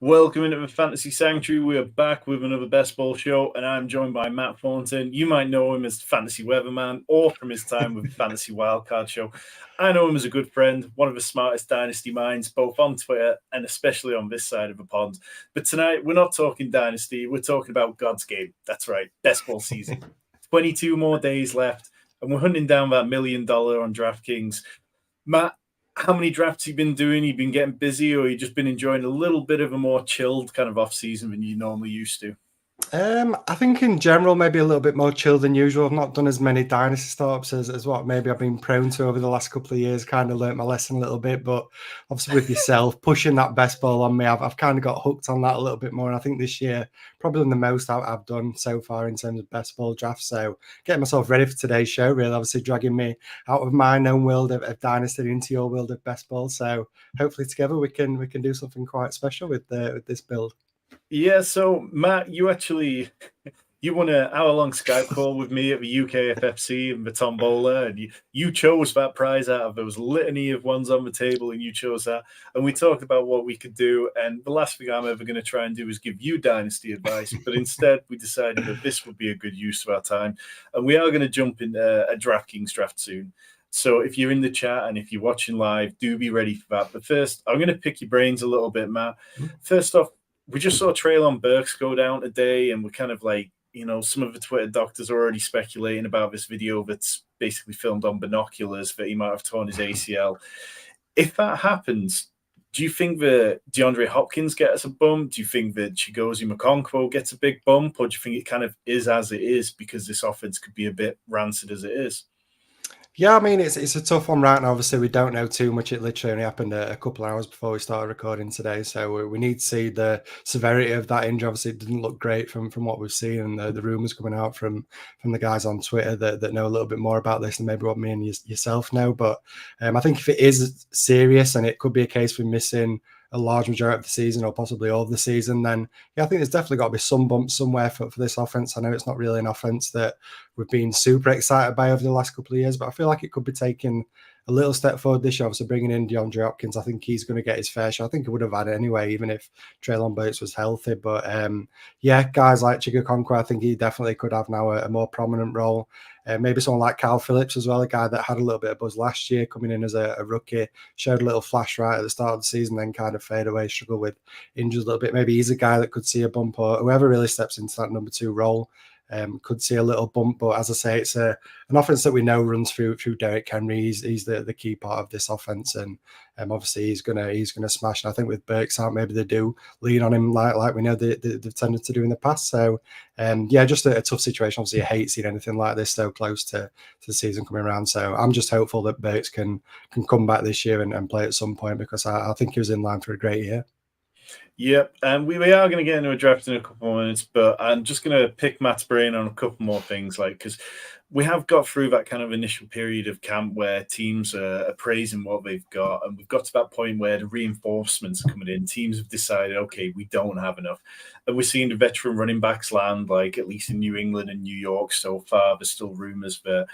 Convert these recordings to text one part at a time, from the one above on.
Welcome into the Fantasy Sanctuary. We are back with another Best Ball show, and I'm joined by Matt Thornton. You might know him as Fantasy Weatherman or from his time with the Fantasy Wildcard Show. I know him as a good friend, one of the smartest Dynasty minds, both on Twitter and especially on this side of the pond. But tonight, we're not talking Dynasty, we're talking about God's game. That's right, Best Ball season. 22 more days left, and we're hunting down that $1 million on DraftKings. Matt, how many drafts you been doing? You been getting busy, or you just been enjoying a little bit of a more chilled kind of off season than you normally used to? I think in general, maybe a little bit more chill than usual. I've not done as many dynasty startups as what maybe I've been prone to over the last couple of years. Kind of learnt my lesson a little bit, but obviously with yourself pushing that best ball on me, I've kind of got hooked on that a little bit more. And I think this year, probably the most I've done so far in terms of best ball drafts. So getting myself ready for today's show, really obviously dragging me out of my known world of dynasty into your world of best ball. So hopefully together we can do something quite special with this build. Yeah, so Matt, you won an hour-long Skype call with me at the UKFFC and the Tombola, and you chose that prize out of those litany of ones on the table, and you chose that. And we talked about what we could do, and the last thing I'm ever going to try and do is give you dynasty advice, but instead we decided that this would be a good use of our time, and we are going to jump in a DraftKings draft soon. So if you're in the chat and if you're watching live, do be ready for that. But first, I'm going to pick your brains a little bit, Matt. First off, we just saw Treylon Burks go down today, and we're kind of like, some of the Twitter doctors are already speculating about this video that's basically filmed on binoculars that he might have torn his ACL. If that happens, do you think that DeAndre Hopkins gets a bump? Do you think that Chigozie Okonkwo gets a big bump? Or do you think it kind of is as it is because this offense could be a bit rancid as it is? Yeah, I mean, it's a tough one right now. Obviously, we don't know too much. It literally only happened a couple of hours before we started recording today. So we need to see the severity of that injury. Obviously, it didn't look great from what we've seen, and the rumours coming out from the guys on Twitter that know a little bit more about this than maybe what me and yourself know. But I think if it is serious and it could be a case for missing a large majority of the season or possibly all of the season, then yeah, I think there's definitely got to be some bumps somewhere for this offense. I know it's not really an offense that we've been super excited by over the last couple of years, but I feel like it could be taking a little step forward this year. Obviously, bringing in DeAndre Hopkins, I think he's going to get his fair share. I think he would have had it anyway, even if Treylon Burks was healthy. But yeah, guys like Chigo Okonkwo, I think he definitely could have now a more prominent role. Maybe someone like Kyle Phillips as well, a guy that had a little bit of buzz last year, coming in as a rookie, showed a little flash right at the start of the season, then kind of fade away, struggle with injuries a little bit. Maybe he's a guy that could see a bump, or whoever really steps into that number 2 role could see a little bump. But as I say, it's an offense that we know runs through Derrick Henry. He's the key part of this offense, and obviously he's gonna smash. And I think with Burks out, maybe they do lean on him like we know they've tended to do in the past. So yeah, just a tough situation. Obviously, I hate seeing anything like this so close to the season coming around. So I'm just hopeful that Burks can come back this year and play at some point, because I think he was in line for a great year. Yep, and we are going to get into a draft in a couple more minutes, but I'm just going to pick Matt's brain on a couple more things, because we have got through that kind of initial period of camp where teams are praising what they've got, and we've got to that point where the reinforcements are coming in. Teams have decided, okay, we don't have enough, and we're seeing the veteran running backs land, like at least in New England and New York so far. There's still rumors that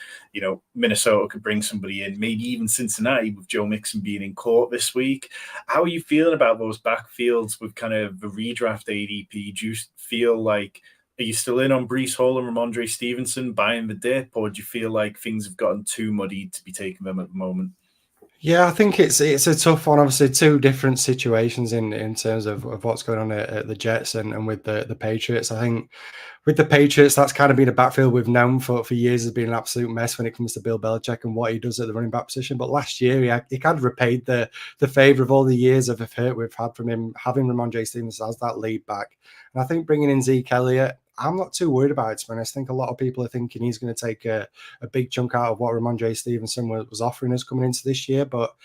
Minnesota could bring somebody in, maybe even Cincinnati with Joe Mixon being in court this week. How are you feeling about those backfields with kind of the redraft ADP? Do you feel like, are you still in on Breece Hall and Ramondre Stevenson buying the dip, or do you feel like things have gotten too muddy to be taking them at the moment? Yeah, I think it's a tough one. Obviously, 2 different situations in terms of what's going on at the Jets and with the Patriots. I think with the Patriots, that's kind of been a backfield we've known for years has been an absolute mess when it comes to Bill Belichick and what he does at the running back position. But last year, he kind of repaid the favor of all the years of hurt we've had from him, having Ramondre Stevenson as that lead back. And I think bringing in Zeke Elliott, I'm not too worried about it, to be honest. I think a lot of people are thinking he's going to take a big chunk out of what Ramondre Stevenson was offering us coming into this year. But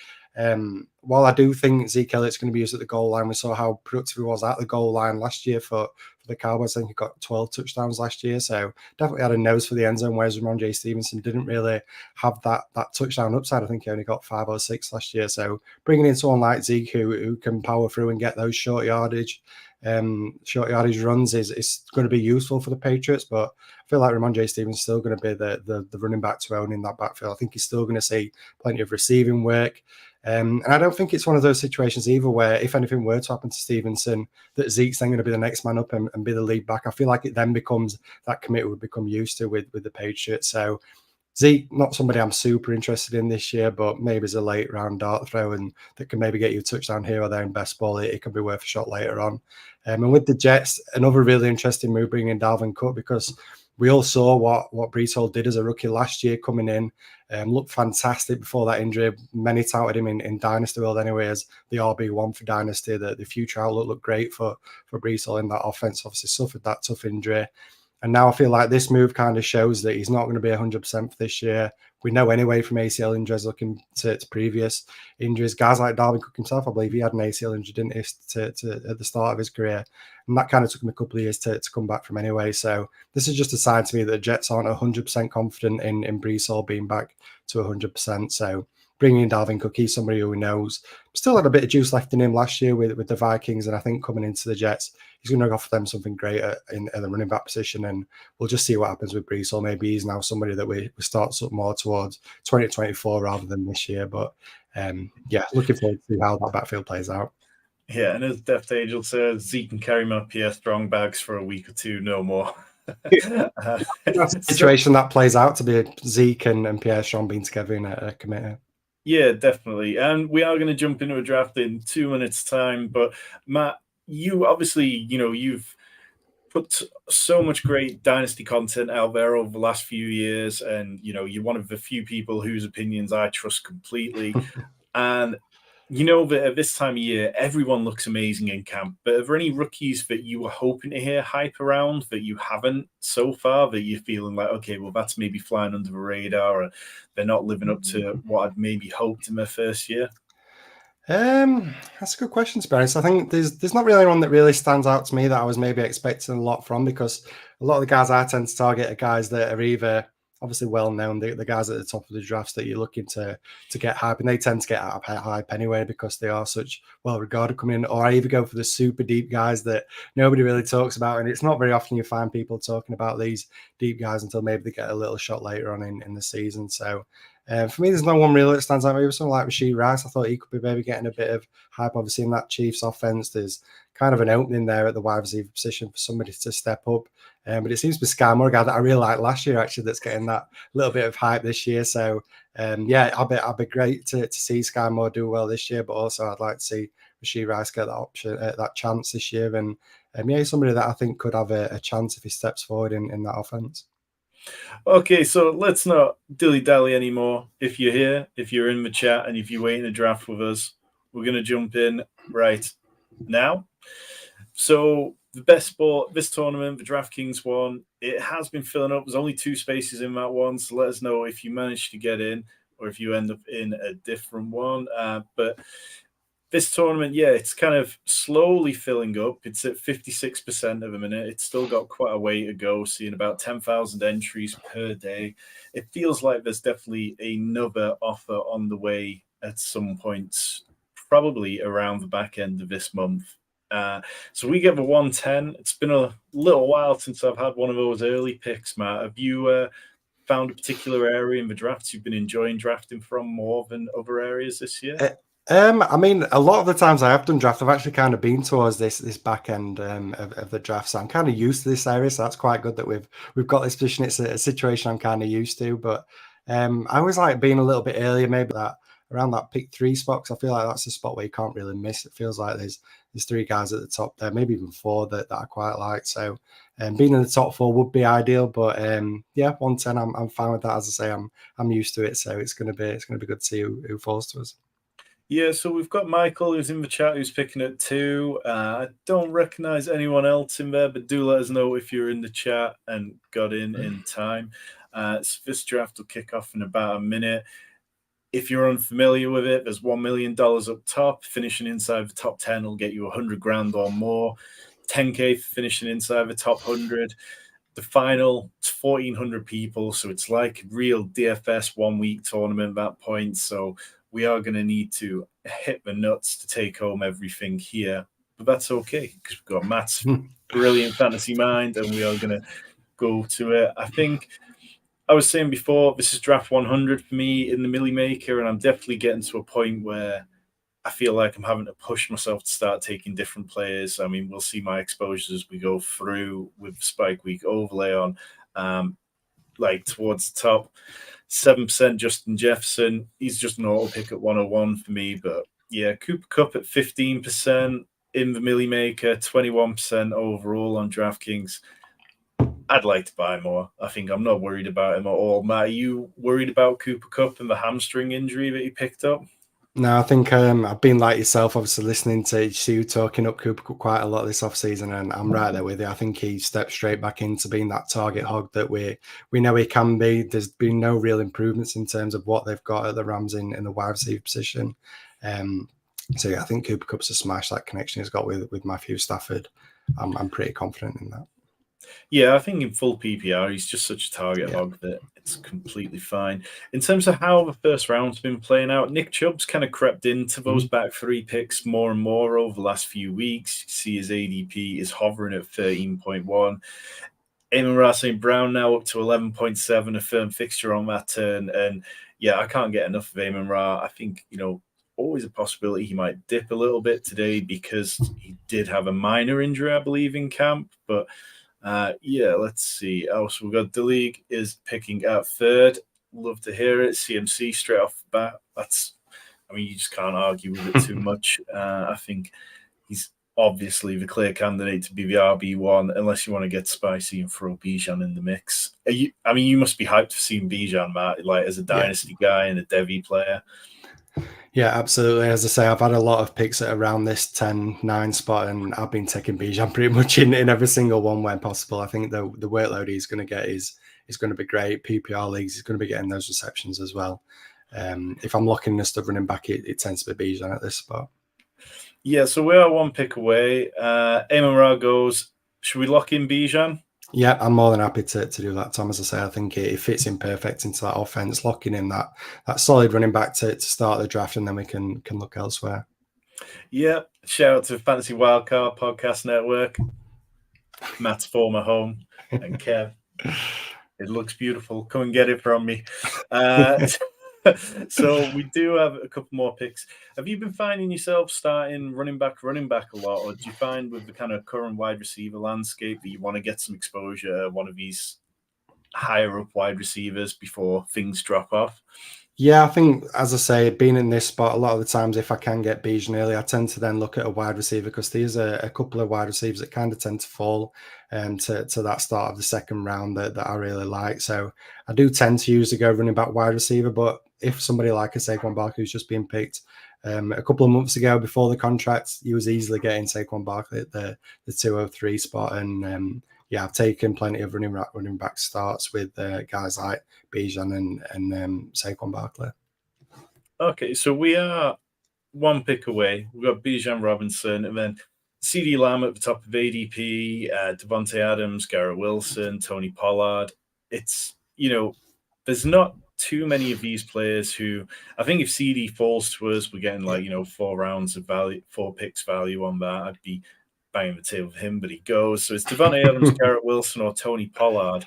while I do think Zeke Elliott's going to be used at the goal line, we saw how productive he was at the goal line last year for the Cowboys. I think he got 12 touchdowns last year, so definitely had a nose for the end zone, whereas Ramondre Stevenson didn't really have that touchdown upside. I think he only got 5 or 6 last year. So bringing in someone like Zeke who can power through and get those short yardage short yardage runs is going to be useful for the Patriots, but I feel like Ramondre Stevens is still going to be the running back to own in that backfield. I think he's still going to see plenty of receiving work. And I don't think it's one of those situations either where if anything were to happen to Stevenson, that Zeke's then going to be the next man up and be the lead back. I feel like it then becomes that commit would become used to with the Patriots. So Zeke, not somebody I'm super interested in this year, but maybe as a late round dart throw and that can maybe get you a touchdown here or there in best ball. It could be worth a shot later on. And with the Jets, another really interesting move bringing in Dalvin Cook, because we all saw what Breece Hall did as a rookie last year coming in. Looked fantastic before that injury. Many touted him in Dynasty world anyway as the RB1 for Dynasty. The future outlook looked great for Breece Hall in that offense. Obviously suffered that tough injury. And now I feel like this move kind of shows that he's not going to be 100% for this year. We know anyway from ACL injuries looking to previous injuries. Guys like Dalvin Cook himself, I believe he had an ACL injury, didn't he, at the start of his career. And that kind of took him a couple of years to come back from anyway. So this is just a sign to me that the Jets aren't 100% confident in Breece Hall being back to 100%. So bringing in Dalvin Cook, he's somebody who knows. Still had a bit of juice left in him last year with the Vikings, and I think coming into the Jets, he's going to offer them something great in the running back position, and we'll just see what happens with Breece. Or maybe he's now somebody that we start more towards 2024 rather than this year. But looking forward to see how that backfield plays out. Yeah, and as Deft Angel says, Zeke can carry my Pierre Strong bags for a week or two, no more. That's a situation that plays out to be Zeke and Pierre Strong being together in a committee. Yeah, definitely. And we are going to jump into a draft in 2 minutes' time. But Matt, you obviously, you've put so much great Dynasty content out there over the last few years. And, you're one of the few people whose opinions I trust completely. And that at this time of year, everyone looks amazing in camp. But are there any rookies that you were hoping to hear hype around that you haven't so far, that you're feeling like, okay, well, that's maybe flying under the radar, or they're not living up to what I'd maybe hoped in their first year? That's a good question, to be honest. I think there's not really one that really stands out to me that I was maybe expecting a lot from, because a lot of the guys I tend to target are guys that are either obviously well known, the guys at the top of the drafts that you're looking to get hype, and they tend to get out of hype anyway because they are such well regarded coming in. Or I either go for the super deep guys that nobody really talks about, and it's not very often you find people talking about these deep guys until maybe they get a little shot later on in the season. So for me, there's no one really that stands out. Maybe someone like Rashee Rice. I thought he could be maybe getting a bit of hype. Obviously, in that Chiefs offense, there's kind of an opening there at the wide receiver position for somebody to step up. But it seems to be Sky Moore, a guy that I really liked last year, actually, that's getting that little bit of hype this year. So, I'll be great to see Sky Moore do well this year, but also I'd like to see Rashee Rice get that chance this year. And he's somebody that I think could have a chance if he steps forward in that offense. Okay, so let's not dilly-dally anymore. If you're here, if you're in the chat, and if you're waiting to draft with us, we're going to jump in right now. So the best sport this tournament, the DraftKings one, it has been filling up. There's only 2 spaces in that one, so let us know if you manage to get in or if you end up in a different one. But this tournament, it's kind of slowly filling up. It's at 56% of a minute. It's still got quite a way to go, seeing about 10,000 entries per day. It feels like there's definitely another offer on the way at some point, probably around the back end of this month. So we get the 110. It's been a little while since I've had one of those early picks, Matt. Have you found a particular area in the drafts you've been enjoying drafting from more than other areas this year? I mean, a lot of the times I have done draft, I've actually kind of been towards this back end of the draft, so I'm kind of used to this area. So that's quite good that we've got this position. It's a situation I'm kind of used to, but I always like being a little bit earlier, maybe that around that pick 3 spot, because I feel like that's a spot where you can't really miss. It feels like there's 3 guys at the top there, maybe even 4 that I quite like. So being in the top 4 would be ideal, but 110, I'm fine with that. As I say, I'm used to it, so it's gonna be good to see who falls to us. Yeah, so we've got Michael who's in the chat who's picking at 2. I don't recognize anyone else in there, but do let us know if you're in the chat and got in time. So this draft will kick off in about a minute. If you're unfamiliar with it, there's $1 million up top. Finishing inside the top 10 will get you $100,000 or more. 10K for finishing inside the top 100. The final, it's 1,400 people, so it's like real DFS 1 week tournament at that point. So we are going to need to hit the nuts to take home everything here. but that's okay because we've got Matt's brilliant fantasy mind, and we are going to go to it. I think I was saying before, this is draft 100 for me in the Milly Maker, and I'm definitely getting to a point where I feel like I'm having to push myself to start taking different players. I mean, we'll see my exposures as we go through with Spike Week overlay on, like towards the top. 7% Justin Jefferson. He's just an auto pick at 101 for me. But yeah, Cooper Kupp at 15% in the Milly Maker, 21% overall on DraftKings. I'd like to buy more. I think I'm not worried about him at all. Matt, are you worried about Cooper Kupp and the hamstring injury that he picked up? No, I think I've been like yourself, obviously listening to you talking up Cooper quite a lot this offseason, and I'm right there with you. I think he stepped straight back into being that target hog that we know he can be. There's been no real improvements in terms of what they've got at the Rams in the wide receiver position. So yeah, I think Cooper Kupp's a smash. That connection he's got with Matthew Stafford, I'm pretty confident in that. Yeah, I think in full PPR, he's just such a target hog that it's completely fine. In terms of how the first round's been playing out, Nick Chubb's kind of crept into those back three picks more and more over the last few weeks. You see his ADP is hovering at 13.1. Amon-Ra St. Brown now up to 11.7, a firm fixture on that turn. And yeah, I can't get enough of Amon-Ra. I think, always a possibility he might dip a little bit today because he did have a minor injury, I believe, in camp. But let's see. Also, we've got the league is picking at third. Love to hear it. CMC straight off the bat. You just can't argue with it too much. I think he's obviously the clear candidate to be the RB1, unless you want to get spicy and throw Bijan in the mix. You must be hyped for seeing Bijan, Matt, like as a dynasty guy and a Devi player. Yeah, absolutely. As I say, I've had a lot of picks at around this 10-9 spot, and I've been taking Bijan pretty much in every single one where possible. I think the workload he's going to get is going to be great. PPR leagues, he's going to be getting those receptions as well. If I'm looking at stuff running back, it tends to be Bijan at this spot. Yeah, so we are one pick away. Amon-Ra goes, should we lock in Bijan? Yeah, I'm more than happy to do that, Tom. As I say, I think it fits in perfect into that offense, locking in that solid running back to start the draft, and then we can look elsewhere. Yeah, shout out to Fantasy Wildcard Podcast Network, Matt's former home, and Kev. It looks beautiful. Come and get it from me. So we do have a couple more picks. Have you been finding yourself starting running back a lot, or do you find with the kind of current wide receiver landscape that you want to get some exposure at one of these higher up wide receivers before things drop off? Yeah, I think, as I say, being in this spot, a lot of the times if I can get Bijan early, I tend to then look at a wide receiver because there's a couple of wide receivers that kind of tend to fall to that start of the second round that I really like. So I do tend to usually go running back wide receiver, but if somebody like a Saquon Barkley who's just been picked a couple of months ago before the contract, he was easily getting Saquon Barkley at the 203 spot. And I've taken plenty of running back starts with guys like Bijan and Saquon Barkley. Okay, so we are one pick away. We've got Bijan Robinson, and then CeeDee Lamb at the top of ADP, Devontae Adams, Garrett Wilson, Tony Pollard. It's, there's not too many of these players who, I think if CD falls to us, we're getting 4 rounds of value, 4 picks value on that. I'd be banging the table with him, but he goes. So it's Devontae Adams, Garrett Wilson, or Tony Pollard.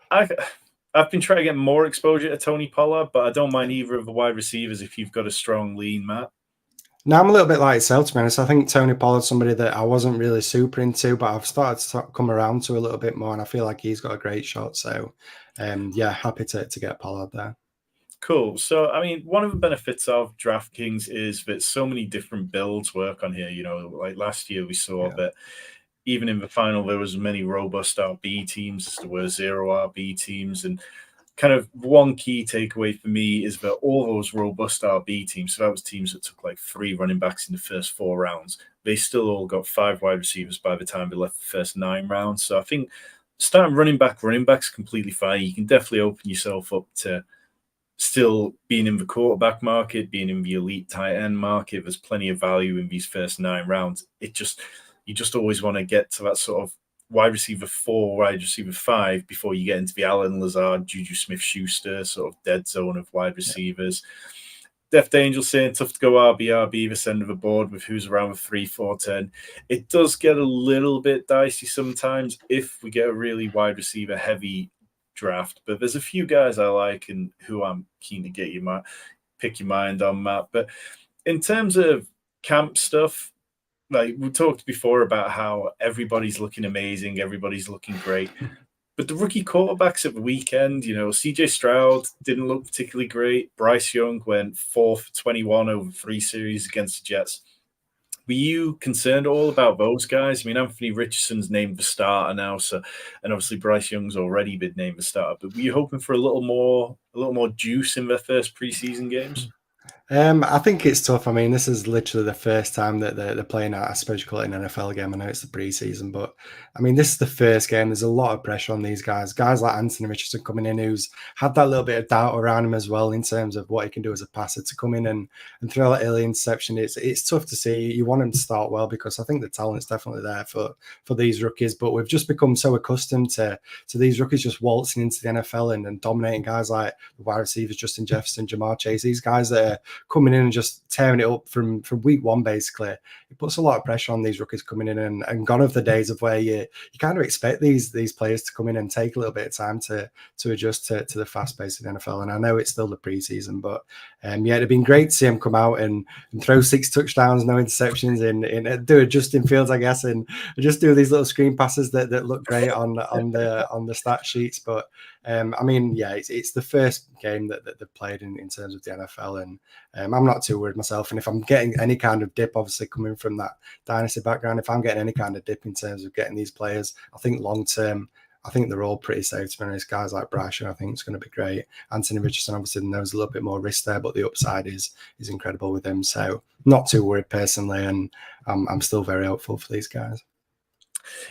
I've been trying to get more exposure to Tony Pollard, but I don't mind either of the wide receivers if you've got a strong lean, Matt. No, I'm a little bit like yourself, to be honest. I think Tony Pollard's somebody that I wasn't really super into, but I've started to come around to a little bit more, and I feel like he's got a great shot. So, happy to get Pollard there. Cool. So, one of the benefits of DraftKings is that so many different builds work on here. Like last year, we saw that even in the final, there was many robust RB teams. There were 0 RB teams. And kind of one key takeaway for me is that all those robust RB teams, so that was teams that took like 3 running backs in the first 4 rounds, they still all got 5 wide receivers by the time they left the first 9 rounds. So I think starting running back's completely fine. You can definitely open yourself up to still being in the quarterback market, being in the elite tight end market. There's plenty of value in these first 9 rounds. You just always want to get to that sort of wide receiver 4, wide receiver 5 before you get into the Allen Lazard, Juju Smith-Schuster sort of dead zone of wide receivers. Deft Angel saying tough to go RB this end of the board with who's around with 3, 4, 10. It does get a little bit dicey sometimes if we get a really wide receiver heavy draft. But there's a few guys I like and who I'm keen to get pick your mind on, Matt. But in terms of camp stuff, like we talked before about how everybody's looking amazing, everybody's looking great. But the rookie quarterbacks at the weekend, CJ Stroud didn't look particularly great. Bryce Young went 4 for 21 over 3 series against the Jets. Were you concerned at all about those guys? I mean, Anthony Richardson's named the starter now, and obviously Bryce Young's already been named the starter. But were you hoping for a little more juice in their first preseason games? I think it's tough. I mean, this is literally the first time that they're playing, I suppose you call it an NFL game. I know it's the preseason, but I mean, this is the first game. There's a lot of pressure on these guys. Guys like Anthony Richardson coming in, who's had that little bit of doubt around him as well in terms of what he can do as a passer, to come in and throw that early interception. It's tough to see. You want him to start well because I think the talent's definitely there for these rookies. But we've just become so accustomed to these rookies just waltzing into the NFL and dominating guys like the wide receivers, Justin Jefferson, Jamar Chase, these guys that are coming in and just tearing it up from week one. Basically, it puts a lot of pressure on these rookies coming in, and gone are the days of where you kind of expect these players to come in and take a little bit of time to adjust to the fast pace of the NFL. And I know it's still the preseason, but it'd been great to see him come out and throw 6 touchdowns, no interceptions, and do it Justin Fields, I guess, and just do these little screen passes that look great on the stat sheets. But I mean, it's the first game that they've played in terms of the NFL, and I'm not too worried myself. And if I'm getting any kind of dip, obviously coming from that Dynasty background, if I'm getting any kind of dip in terms of getting these players, I think long term, I think they're all pretty safe. To be honest, guys like Bryce, I think it's going to be great. Anthony Richardson obviously knows a little bit more risk there, but the upside is incredible with him. So not too worried personally, and I'm still very hopeful for these guys.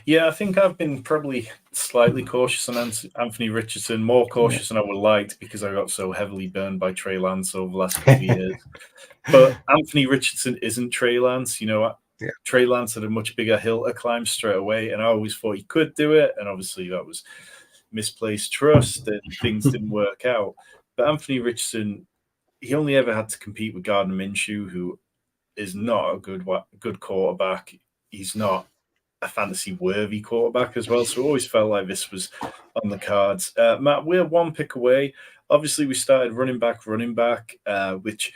Yeah, I think I've been probably slightly cautious on Anthony Richardson, more cautious than I would like because I got so heavily burned by Trey Lance over the last couple of years. But Anthony Richardson isn't Trey Lance. Trey Lance had a much bigger hill to climb straight away, and I always thought he could do it. And obviously that was misplaced trust and things didn't work out. But Anthony Richardson, he only ever had to compete with Gardner Minshew, who is not a good quarterback. He's not a fantasy-worthy quarterback as well. So I always felt like this was on the cards. Matt, we're 1 pick away. Obviously, we started running back, which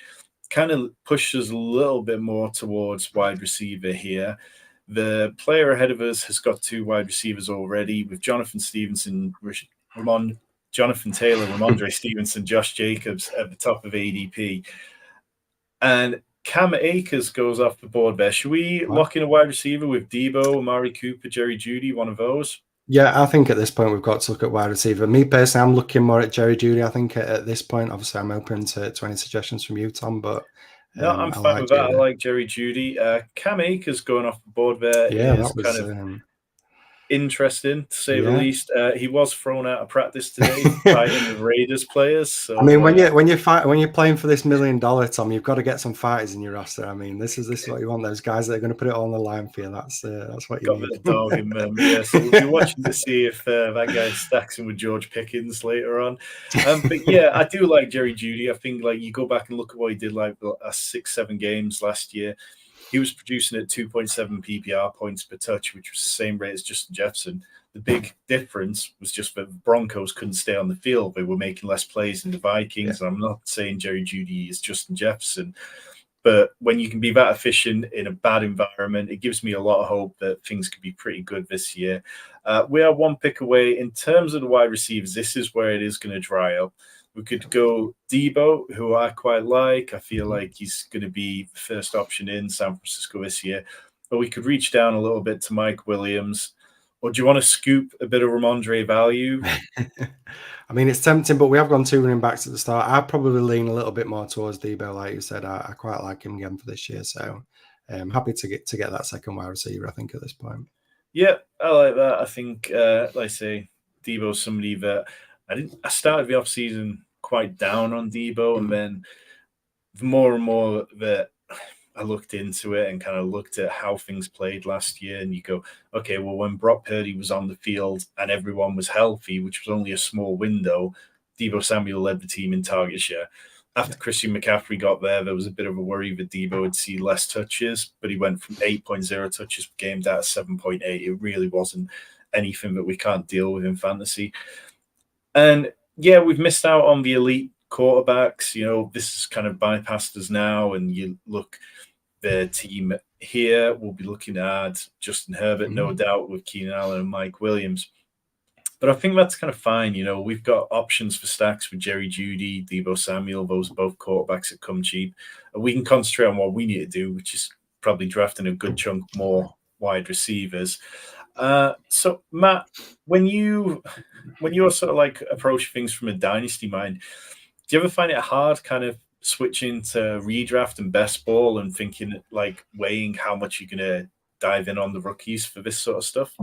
kind of pushes a little bit more towards wide receiver here. The player ahead of us has got 2 wide receivers already with Jonathan Taylor, Ramondre Stevenson, Josh Jacobs at the top of ADP. And Cam Akers goes off the board there. Should we lock in a wide receiver with Debo, Amari Cooper, Jerry Jeudy, one of those? Yeah, I think at this point we've got to look at wide receiver. Me personally, I'm looking more at Jerry Jeudy. I think at this point, obviously, I'm open to 20 suggestions from you, Tom. But no, I'm fine with that. I like Jerry Jeudy. Cam Akers going off the board there. Yeah, that was interesting to say the least. He was thrown out of practice today fighting with Raiders players. So, I mean, when you're playing for this $1 million, Tom, you've got to get some fighters in your roster. I mean, this is what you want. Those guys that are going to put it all on the line for you. That's what you need. Got the dog in them. Yeah, so we'll be watching to see if that guy stacks him with George Pickens later on. But yeah, I do like Jerry Jeudy. I think like you go back and look at what he did like 6-7 games last year. He was producing at 2.7 PPR points per touch, which was the same rate as Justin Jefferson. The big difference was just that the Broncos couldn't stay on the field. They were making less plays than the Vikings. Yeah. And I'm not saying Jerry Jeudy is Justin Jefferson, but when you can be that efficient in a bad environment, it gives me a lot of hope that things could be pretty good this year. We are 1 pick away. In terms of the wide receivers, this is where it is going to dry up. We could go Debo, who I quite like. I feel like he's going to be the first option in San Francisco this year. But we could reach down a little bit to Mike Williams. Or do you want to scoop a bit of Ramondre value? I mean, it's tempting, but we have gone 2 running backs at the start. I'd probably lean a little bit more towards Debo, like you said. I quite like him again for this year. So I'm happy to get that second wide receiver, I think, at this point. Yeah, I like that. I think, like I say, Debo's somebody that I started the offseason quite down on Debo, and then the more and more that I looked into it and kind of looked at how things played last year, and you go, okay, well, when Brock Purdy was on the field and everyone was healthy, which was only a small window, Debo Samuel led the team in target share. after Christian McCaffrey got there was a bit of a worry that Debo would see less touches, but he went from 8.0 touches per game down to 7.8. It really wasn't anything that we can't deal with in fantasy. And yeah, we've missed out on the elite quarterbacks. This is kind of bypassed us now. And you look, the team here will be looking at Justin Herbert, no doubt, with Keenan Allen and Mike Williams. But I think that's kind of fine. We've got options for stacks with Jerry Jeudy, Deebo Samuel. Those are both quarterbacks that come cheap. And we can concentrate on what we need to do, which is probably drafting a good chunk more wide receivers. So, Matt, when you're sort of like approach things from a dynasty mind, do you ever find it hard kind of switching to redraft and best ball and thinking, like, weighing how much you're going to dive in on the rookies for this sort of stuff?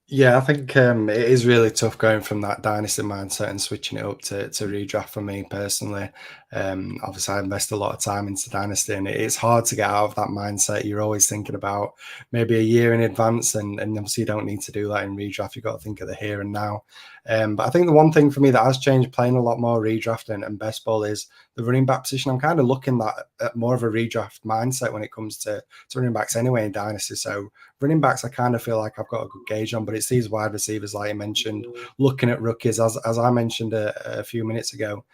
Yeah, I think it is really tough going from that dynasty mindset and switching it up to redraft for me personally. Obviously, I invest a lot of time into dynasty, and it's hard to get out of that mindset. You're always thinking about maybe a year in advance, and obviously you don't need to do that in redraft. You've got to think of the here and now. But I think the one thing for me that has changed playing a lot more redraft and best ball is the running back position. I'm kind of looking at more of a redraft mindset when it comes to running backs anyway in dynasty. So running backs, I kind of feel like I've got a good gauge on, but it's these wide receivers, like you mentioned, looking at rookies. As I mentioned a few minutes ago,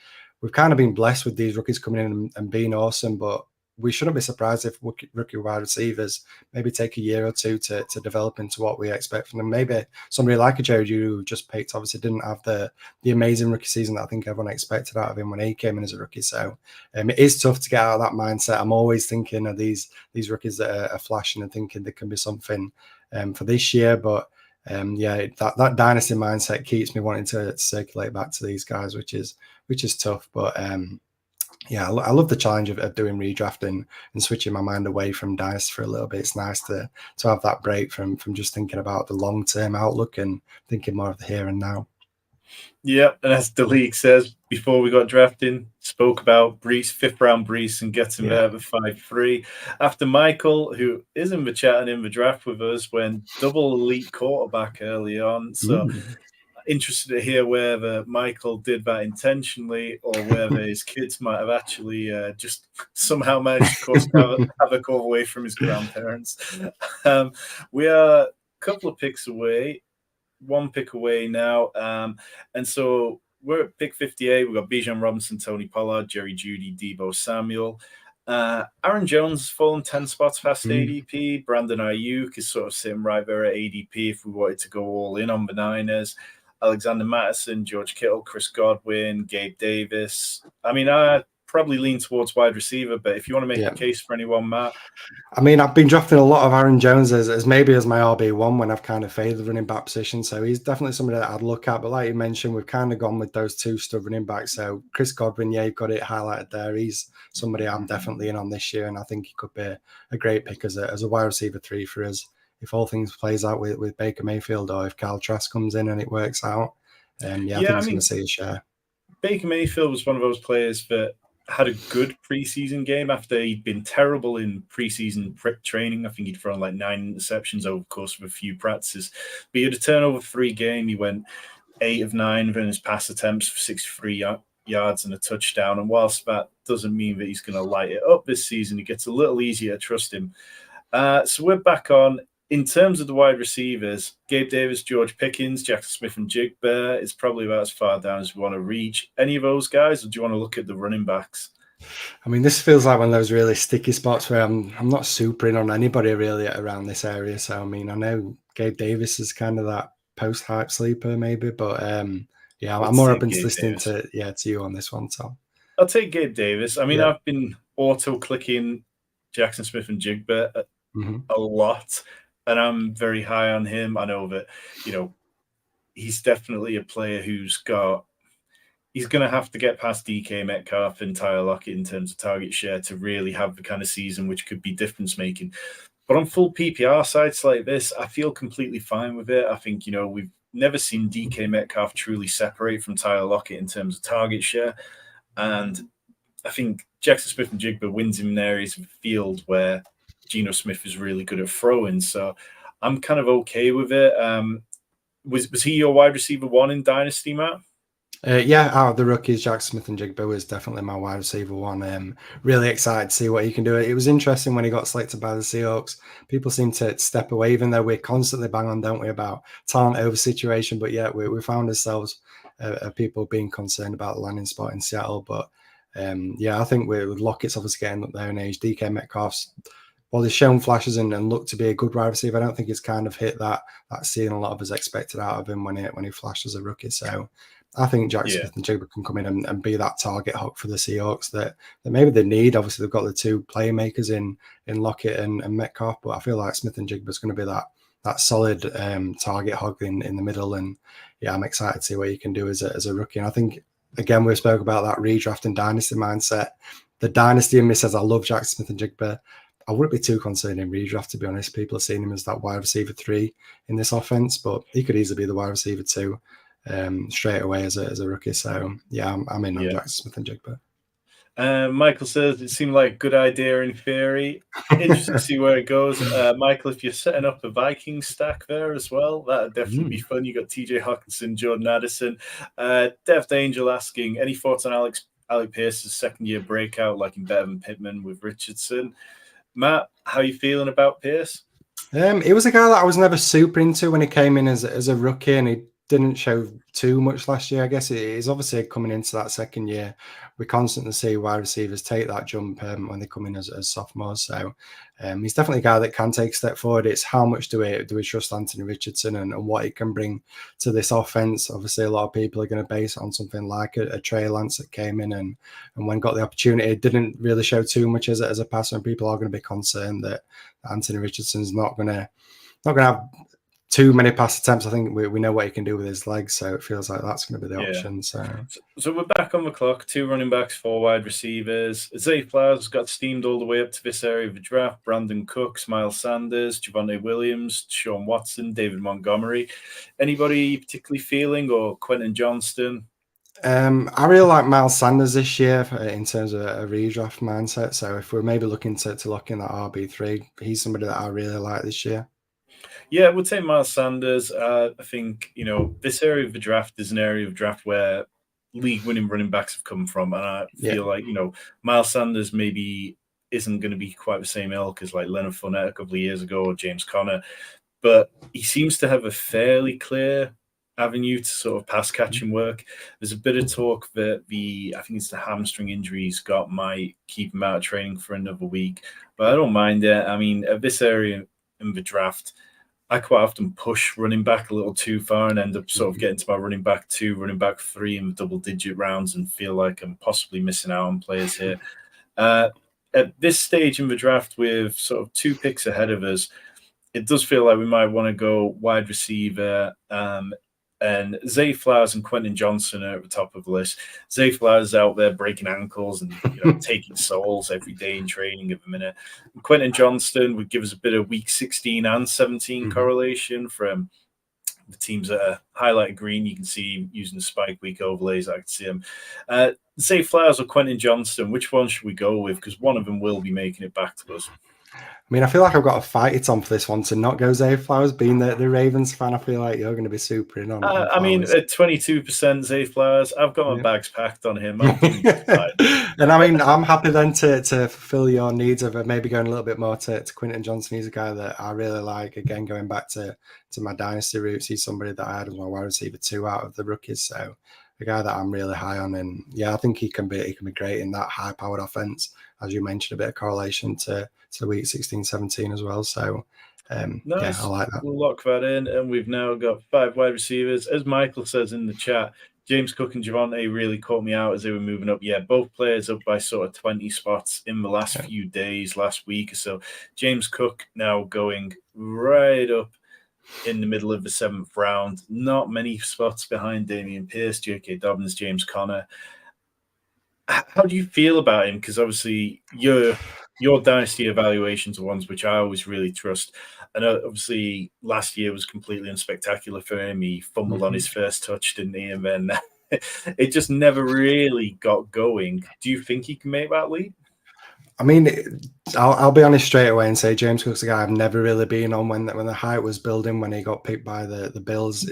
we've kind of been blessed with these rookies coming in and being awesome, but we shouldn't be surprised if rookie wide receivers maybe take a year or two to develop into what we expect from them. Maybe somebody like a Jerry Jeudy who just picked obviously didn't have the amazing rookie season that I think everyone expected out of him when he came in as a rookie. So it is tough to get out of that mindset. I'm always thinking of these rookies that are flashing and thinking there can be something for this year. But that dynasty mindset keeps me wanting to circulate back to these guys, which is tough. But I love the challenge of doing redrafting and switching my mind away from dynasty for a little bit. It's nice to have that break from just thinking about the long-term outlook and thinking more of the here and now. Yeah, and as the league says, before we got drafting, spoke about Brees, 5th round Brees, and gets him there with 5-3. After Michael, who is in the chat and in the draft with us, went double elite quarterback early on. So interested to hear whether Michael did that intentionally or whether his kids might have actually just somehow managed to have a call away from his grandparents. We are a couple of picks away, one pick away now. And so we're at pick 58. We've got Bijan Robinson, Tony Pollard, Jerry Jeudy, Deebo Samuel. Aaron Jones has fallen 10 spots past ADP. Brandon Ayuk is sort of sitting right there at ADP if we wanted to go all in on the Niners. Alexander Mattison, George Kittle, Chris Godwin, Gabe Davis. I mean, I probably lean towards wide receiver, but if you want to make a case for anyone, Matt. I mean, I've been drafting a lot of Aaron Jones as maybe as my RB1 when I've kind of faded the running back position. So he's definitely somebody that I'd look at. But like you mentioned, we've kind of gone with those two stud running backs. So Chris Godwin, you've got it highlighted there. He's somebody I'm definitely in on this year, and I think he could be a great pick as a wide receiver 3 for us if all things plays out with Baker Mayfield or if Kyle Trask comes in and it works out. I think he's going to see a share. Baker Mayfield was one of those players that had a good preseason game after he'd been terrible in preseason prep training. I think he'd thrown like 9 interceptions over the course of a few practices. But he had a turnover 3 game. He went 8 of 9 in his pass attempts for 63 yards and a touchdown. And whilst that doesn't mean that he's going to light it up this season, it gets a little easier to trust him. So we're back on. In terms of the wide receivers, Gabe Davis, George Pickens, Jackson Smith, and Jigba is probably about as far down as we want to reach. Any of those guys, or do you want to look at the running backs? I mean, this feels like one of those really sticky spots where I'm not super in on anybody really around this area. So, I mean, I know Gabe Davis is kind of that post-hype sleeper maybe, but I'm more open to listening to you on this one, Tom. I'll take Gabe Davis. I mean, I've been auto-clicking Jackson Smith and Jigba a lot. And I'm very high on him. I know that, he's definitely a player he's going to have to get past DK Metcalf and Tyler Lockett in terms of target share to really have the kind of season which could be difference making. But on full PPR sites like this, I feel completely fine with it. I think, we've never seen DK Metcalf truly separate from Tyler Lockett in terms of target share. And I think Jackson Smith and Jigba wins in areas of the field where Geno Smith is really good at throwing, so I'm kind of okay with it. Was he your wide receiver 1 in Dynasty, Matt? Out of the rookies, Jack Smith-Njigba was definitely my wide receiver one. Really excited to see what he can do. It was interesting when he got selected by the Seahawks. People seem to step away, even though we're constantly bang on, don't we, about talent over situation. But yeah, we found ourselves people being concerned about the landing spot in Seattle. But I think with Lockett's obviously getting up there in age. DK Metcalf's, while he's shown flashes and looked to be a good wide receiver, I don't think he's kind of hit that ceiling a lot of us expected out of him when he flashed as a rookie. So I think Jack Smith-Njigba can come in and be that target hawk for the Seahawks that maybe they need. Obviously, they've got the two playmakers in Lockett and Metcalf, but I feel like Smith-Njigba is going to be that solid target hog in the middle. And yeah, I'm excited to see what he can do as a rookie. And I think, again, we spoke about that redraft and dynasty mindset. The dynasty in me says I love Jack Smith-Njigba. I wouldn't be too concerned in redraft, to be honest. People are seeing him as that wide receiver 3 in this offense, but he could easily be the wide receiver 2 straight away as a rookie. So yeah, I'm in on Jack Smith-Njigba. Michael says it seemed like a good idea in theory. Interesting to see where it goes. Michael, if you're setting up a Viking stack there as well, that'd definitely be fun. You got TJ Hawkinson, Jordan Addison. Death Angel asking, any thoughts on Alec Pierce's second-year breakout, like in better than Pittman with Richardson? Matt, how are you feeling about Pierce? He was a guy that I was never super into when he came in as a rookie, and he didn't show too much last year. I guess he's obviously coming into that second year. We constantly see wide receivers take that jump when they come in as sophomores. So he's definitely a guy that can take a step forward. It's how much do we trust Anthony Richardson and what he can bring to this offense. Obviously, a lot of people are going to base it on something like a Trey Lance that came in and when got the opportunity, didn't really show too much as a passer. And people are going to be concerned that Anthony Richardson's not going to have too many pass attempts. I think we know what he can do with his legs, so it feels like that's going to be the option. So we're back on the clock. 2 running backs, 4 wide receivers. Zay Flowers got steamed all the way up to this area of the draft. Brandon Cooks, Miles Sanders, Javonte Williams, Sean Watson, David Montgomery. Anybody particularly feeling, or Quentin Johnston? I really like Miles Sanders this year in terms of a redraft mindset. So if we're maybe looking to lock in that RB3, he's somebody that I really like this year. Yeah, I would say Miles Sanders. I think, this area of the draft is an area of draft where league-winning running backs have come from. And I feel like, Miles Sanders maybe isn't going to be quite the same ilk as like Leonard Fournette a couple of years ago or James Conner. But he seems to have a fairly clear avenue to sort of pass catching work. There's a bit of talk that I think it's the hamstring injury he's got might keep him out of training for another week. But I don't mind it. I mean, at this area in the draft, I quite often push running back a little too far and end up sort of getting to my running back 2, running back 3 in the double-digit rounds and feel like I'm possibly missing out on players here. At this stage in the draft, with sort of 2 picks ahead of us, it does feel like we might want to go wide receiver. And Zay Flowers and Quentin Johnston are at the top of the list. Zay Flowers is out there breaking ankles and taking souls every day in training at the minute. And Quentin Johnston would give us a bit of week 16 and 17 correlation from the teams that are highlighted green. You can see using the spike week overlays. I can see them. Zay Flowers or Quentin Johnston, which one should we go with? Because one of them will be making it back to us. I mean, I feel like I've got to fight it on for this one to not go Zay Flowers. Being the Ravens fan, I feel like you're going to be super in on I mean, at 22% Zay Flowers, I've got my bags packed on him. And I mean, I'm happy then to fulfill your needs of maybe going a little bit more to Quentin Johnston. He's a guy that I really like. Again, going back to my dynasty roots, he's somebody that I had as my wide receiver 2 out of the rookies. So a guy that I'm really high on, and I think he can be great in that high-powered offense. As you mentioned, a bit of correlation to week 16, 17 as well. So, nice. I like that. We'll lock that in, and we've now got 5 wide receivers. As Michael says in the chat, James Cook and Javonte really caught me out as they were moving up. Yeah, both players up by sort of 20 spots in the last few days, last week or so. James Cook now going right up in the middle of the 7th round. Not many spots behind Dameon Pierce, J.K. Dobbins, James Conner. How do you feel about him? Because obviously your dynasty evaluations are ones which I always really trust. And obviously last year was completely unspectacular for him. He fumbled on his first touch, didn't he? And then it just never really got going. Do you think he can make that leap? I mean, I'll be honest straight away and say James Cook's a guy I've never really been on when the hype was building when he got picked by the Bills.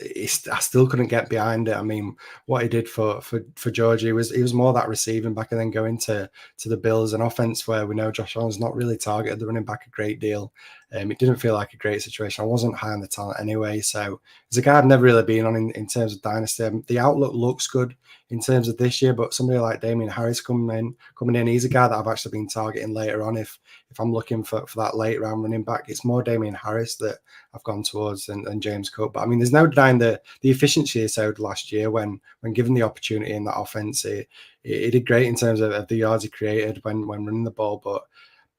I still couldn't get behind it. I mean, what he did for Georgia, he was more that receiving back and then going to the Bills, an offense where we know Josh Allen's not really targeted the running back a great deal. It didn't feel like a great situation. I wasn't high on the talent anyway, so he's a guy I've never really been on in terms of dynasty. The outlook looks good in terms of this year, but somebody like Damian Harris coming in, he's a guy that I've actually been targeting later on. If I'm looking for that late round running back, it's more Damian Harris that I've gone towards than James Cook. But I mean, there's no denying the efficiency he showed last year when given the opportunity in that offense. It did great in terms of the yards he created when running the ball, but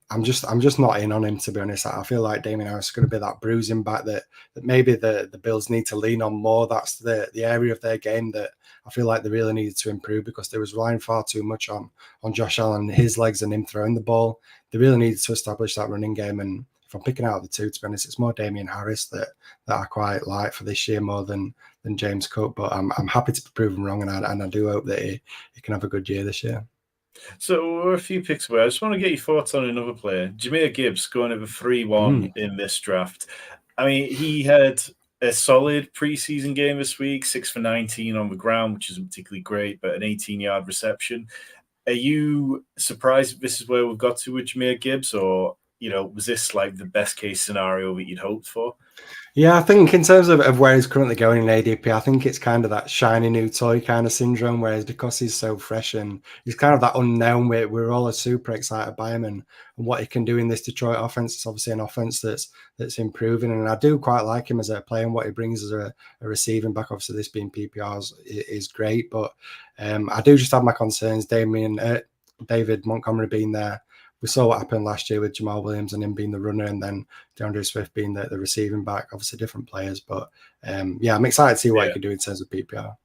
I'm just not in on him, to be honest. I feel like Damian Harris is going to be that bruising back that maybe the Bills need to lean on more. That's the area of their game that I feel like they really needed to improve because they was relying far too much on Josh Allen, his legs and him throwing the ball. They really needed to establish that running game. And if I'm picking out the two, to be honest, it's more Damian Harris that I quite like for this year more than James Cook. But I'm happy to be proven wrong, and I do hope that he can have a good year this year. So we're a few picks away. I just want to get your thoughts on another player. Jahmyr Gibbs going over 3-1 in this draft. I mean, he had a solid preseason game this week, 6 for 19 on the ground, which isn't particularly great, but an 18-yard reception. Are you surprised this is where we've got to with Jahmyr Gibbs, or was this like the best case scenario that you'd hoped for? Yeah, I think in terms of where he's currently going in ADP, I think it's kind of that shiny new toy kind of syndrome, whereas because he's so fresh and he's kind of that unknown, we're all super excited by him and what he can do in this Detroit offense. It's obviously an offense that's improving, and I do quite like him as a player, and what he brings as a receiving back. Obviously, this being PPRs is great, but I do just have my concerns. David Montgomery being there. We saw what happened last year with Jamal Williams and him being the runner, and then DeAndre Swift being the receiving back. Obviously, different players, but yeah, I'm excited to see what he can do in terms of PPR.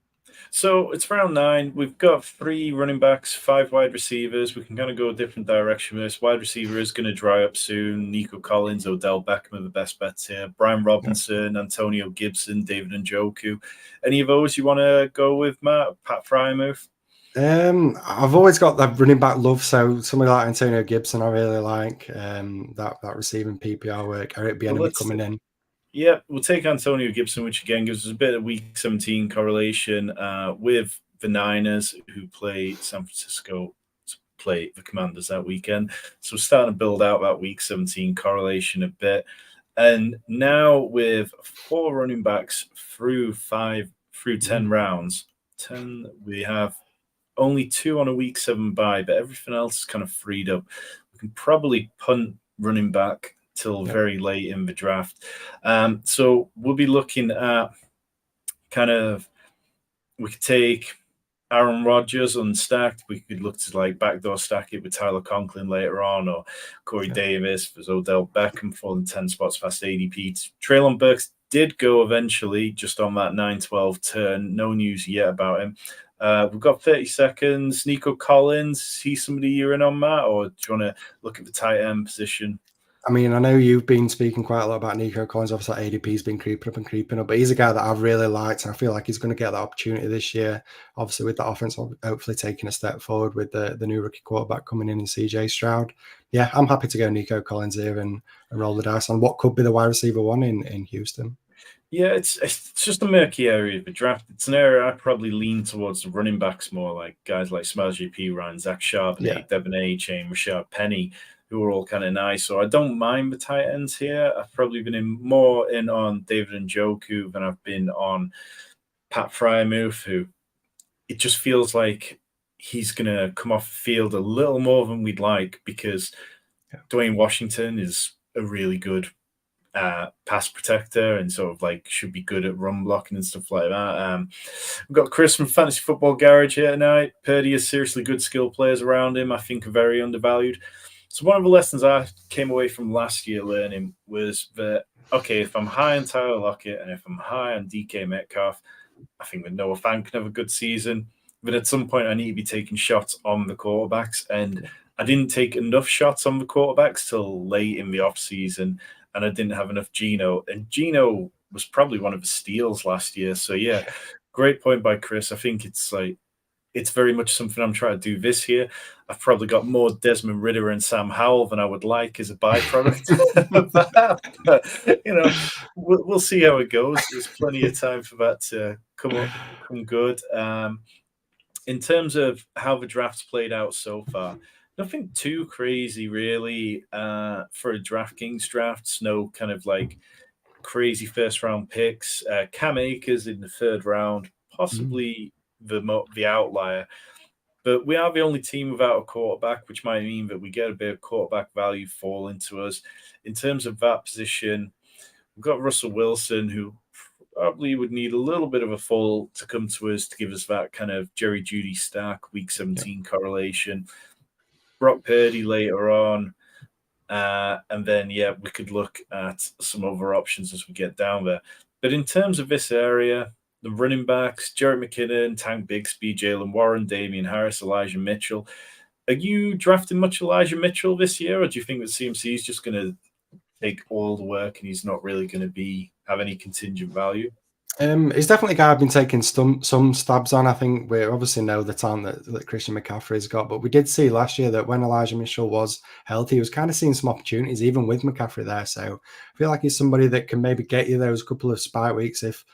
So it's round 9. We've got 3 running backs, 5 wide receivers. We can kind of go a different direction with this. Wide receiver is going to dry up soon. Nico Collins, Odell Beckham are the best bets here. Brian Robinson, Antonio Gibson, David Njoku. Any of those you want to go with, Matt? Pat Freiermuth? I've always got that running back love, so somebody like Antonio Gibson I really like. That receiving PPR work. Eric Bieniemy coming in. Yeah, we'll take Antonio Gibson, which again gives us a bit of week 17 correlation with the Niners, who play San Francisco to play the Commanders that weekend. So we're starting to build out that week 17 correlation a bit. And now with 4 running backs through 10 rounds, we have only 2 on a week 7 bye, but everything else is kind of freed up. We can probably punt running back till very late in the draft. So we'll be looking at we could take Aaron Rodgers unstacked. We could look to like backdoor stack it with Tyler Conklin later on, or Corey Davis. There's Odell Beckham falling 10 spots past ADP. Treylon Burks did go eventually just on that 9-12 turn. No news yet about him. We've got 30 seconds. Nico Collins, is he somebody you're in on, Matt, or do you want to look at the tight end position? I mean, I know you've been speaking quite a lot about Nico Collins. Obviously, ADP's been creeping up, but he's a guy that I've really liked, and I feel like he's going to get that opportunity this year. Obviously, with the offense, hopefully taking a step forward with the new rookie quarterback coming in CJ Stroud. Yeah, I'm happy to go Nico Collins here and roll the dice on what could be the wide receiver 1 in Houston. Yeah, it's just a murky area of the draft. It's an area I probably lean towards the running backs more, like guys like Samaje Perine, Zach Charbonnet, Devin A-Chain, Rashad Penny, who are all kind of nice. So I don't mind the tight ends here. I've probably been more in on David Njoku than I've been on Pat Freiermuth, who it just feels like he's going to come off the field a little more than we'd like, because Dwayne Washington is a really good pass protector and sort of like should be good at run blocking and stuff like that. We've got Chris from Fantasy Football Garage here tonight. Purdy has seriously good skill players around him. I think are very undervalued. So one of the lessons I came away from last year learning was that, okay, if I'm high on Tyler Lockett and if I'm high on DK Metcalf, I think that Noah Fant can have a good season. But at some point, I need to be taking shots on the quarterbacks. And I didn't take enough shots on the quarterbacks till late in the offseason. And I didn't have enough Geno. And Geno was probably one of the steals last year. So, yeah, great point by Chris. I think it's like it's very much something I'm trying to do this year. I've probably got more Desmond Ridder and Sam Howell than I would like as a byproduct of that. But, we'll see how it goes. There's plenty of time for that to come good. In terms of how the draft's played out so far, nothing too crazy really for a DraftKings drafts. No kind of like crazy first round picks. Cam Akers in the third round, possibly the outlier. But we are the only team without a quarterback, which might mean that we get a bit of quarterback value fall into us. In terms of that position, we've got Russell Wilson, who probably would need a little bit of a fall to come to us to give us that kind of Jerry Jeudy stack, week 17 correlation. Brock Purdy later on. And then, we could look at some other options as we get down there. But in terms of this area, the running backs, Jerick McKinnon, Tank Bigsby, Jalen Warren, Damian Harris, Elijah Mitchell. Are you drafting much Elijah Mitchell this year, or do you think that CMC is just going to take all the work and he's not really going to have any contingent value? He's definitely a guy I've been taking some stabs on. I think we obviously know the talent that Christian McCaffrey's got, but we did see last year that when Elijah Mitchell was healthy, he was kind of seeing some opportunities, even with McCaffrey there. So I feel like he's somebody that can maybe get you those couple of spike weeks if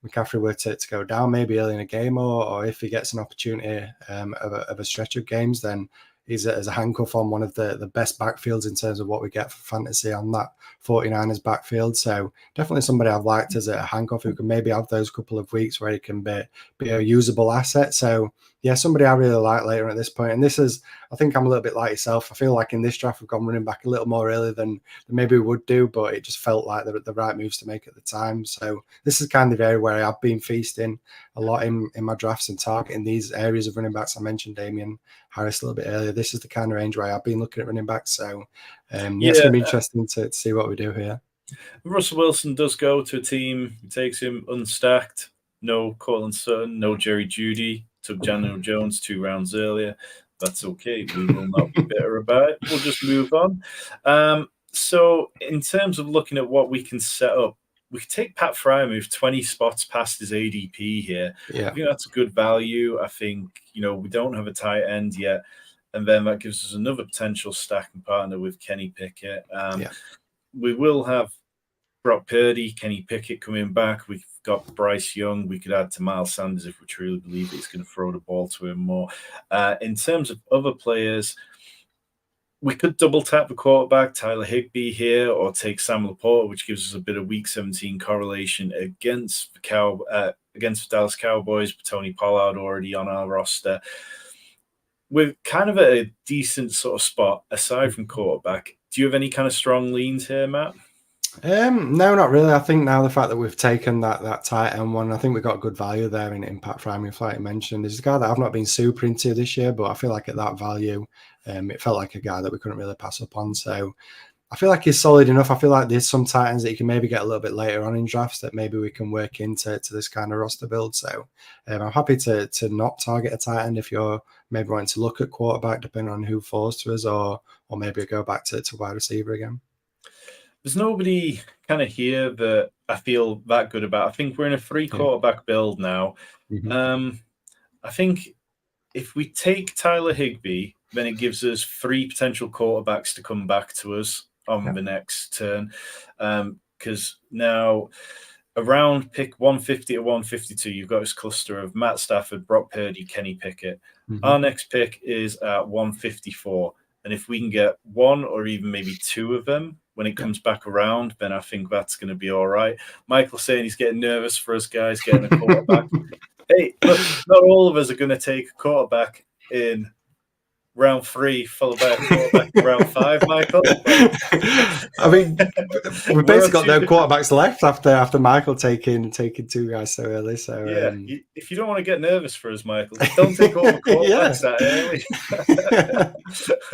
McCaffrey were to go down maybe early in a game, or if he gets an opportunity of a stretch of games, then he's as a handcuff on one of the best backfields in terms of what we get for fantasy on that 49ers backfield. So definitely somebody I've liked as a handcuff who can maybe have those couple of weeks where he can be a usable asset. So yeah, somebody I really like later at this point. And this is, I think I'm a little bit like yourself. I feel like in this draft, we've gone running back a little more early than maybe we would do, but it just felt like the right moves to make at the time. So this is kind of the area where I've been feasting a lot in my drafts and targeting these areas of running backs. I mentioned Damian Harris a little bit earlier. This is the kind of range where I've been looking at running backs. So it's going to be interesting to see what we do here. Russell Wilson does go to a team who takes him unstacked. No Cortland Sutton, no Jerry Jeudy. Took Daniel Jones 2 rounds earlier. That's okay. We will not be bitter about it. We'll just move on. So in terms of looking at what we can set up, we could take Pat Freiermuth 20 spots past his ADP here. Yeah. I think that's a good value. I think, we don't have a tight end yet. And then that gives us another potential stacking partner with Kenny Pickett. We will have Brock Purdy, Kenny Pickett coming back. We've got Bryce Young. We could add to Miles Sanders if we truly believe he's going to throw the ball to him more. In terms of other players, we could double tap the quarterback, Tyler Higbee here, or take Sam Laporta, which gives us a bit of week 17 correlation against the Dallas Cowboys, with Tony Pollard already on our roster. We're kind of at a decent sort of spot aside from quarterback. Do you have any kind of strong leans here, Matt? No, not really. I think now the fact that we've taken that tight end one, I think we've got good value there in Pat Freiermuth, like you mentioned. He's a guy that I've not been super into this year, but I feel like at that value, it felt like a guy that we couldn't really pass up on. So I feel like he's solid enough. I feel like there's some tight ends that you can maybe get a little bit later on in drafts that maybe we can work into this kind of roster build. So I'm happy to not target a tight end if you're maybe wanting to look at quarterback, depending on who falls to us, or maybe go back to wide receiver again. There's nobody kind of here that I feel that good about. I think we're in a 3 quarterback build now. I think if we take Tyler Higbee, then it gives us 3 potential quarterbacks to come back to us on the next turn. Because now around pick 150 or 152, you've got this cluster of Matt Stafford, Brock Purdy, Kenny Pickett. Our next pick is at 154. And if we can get 1 or even maybe 2 of them when it comes back around, then I think that's going to be all right. Michael's saying he's getting nervous for us guys getting a quarterback. Hey, look, not all of us are going to take a quarterback in round 3, followed by a quarterback in round 5, Michael. I mean, we've basically got no quarterbacks left after Michael taking 2 guys so early. So if you don't want to get nervous for us, Michael, don't take all the quarterbacks that early.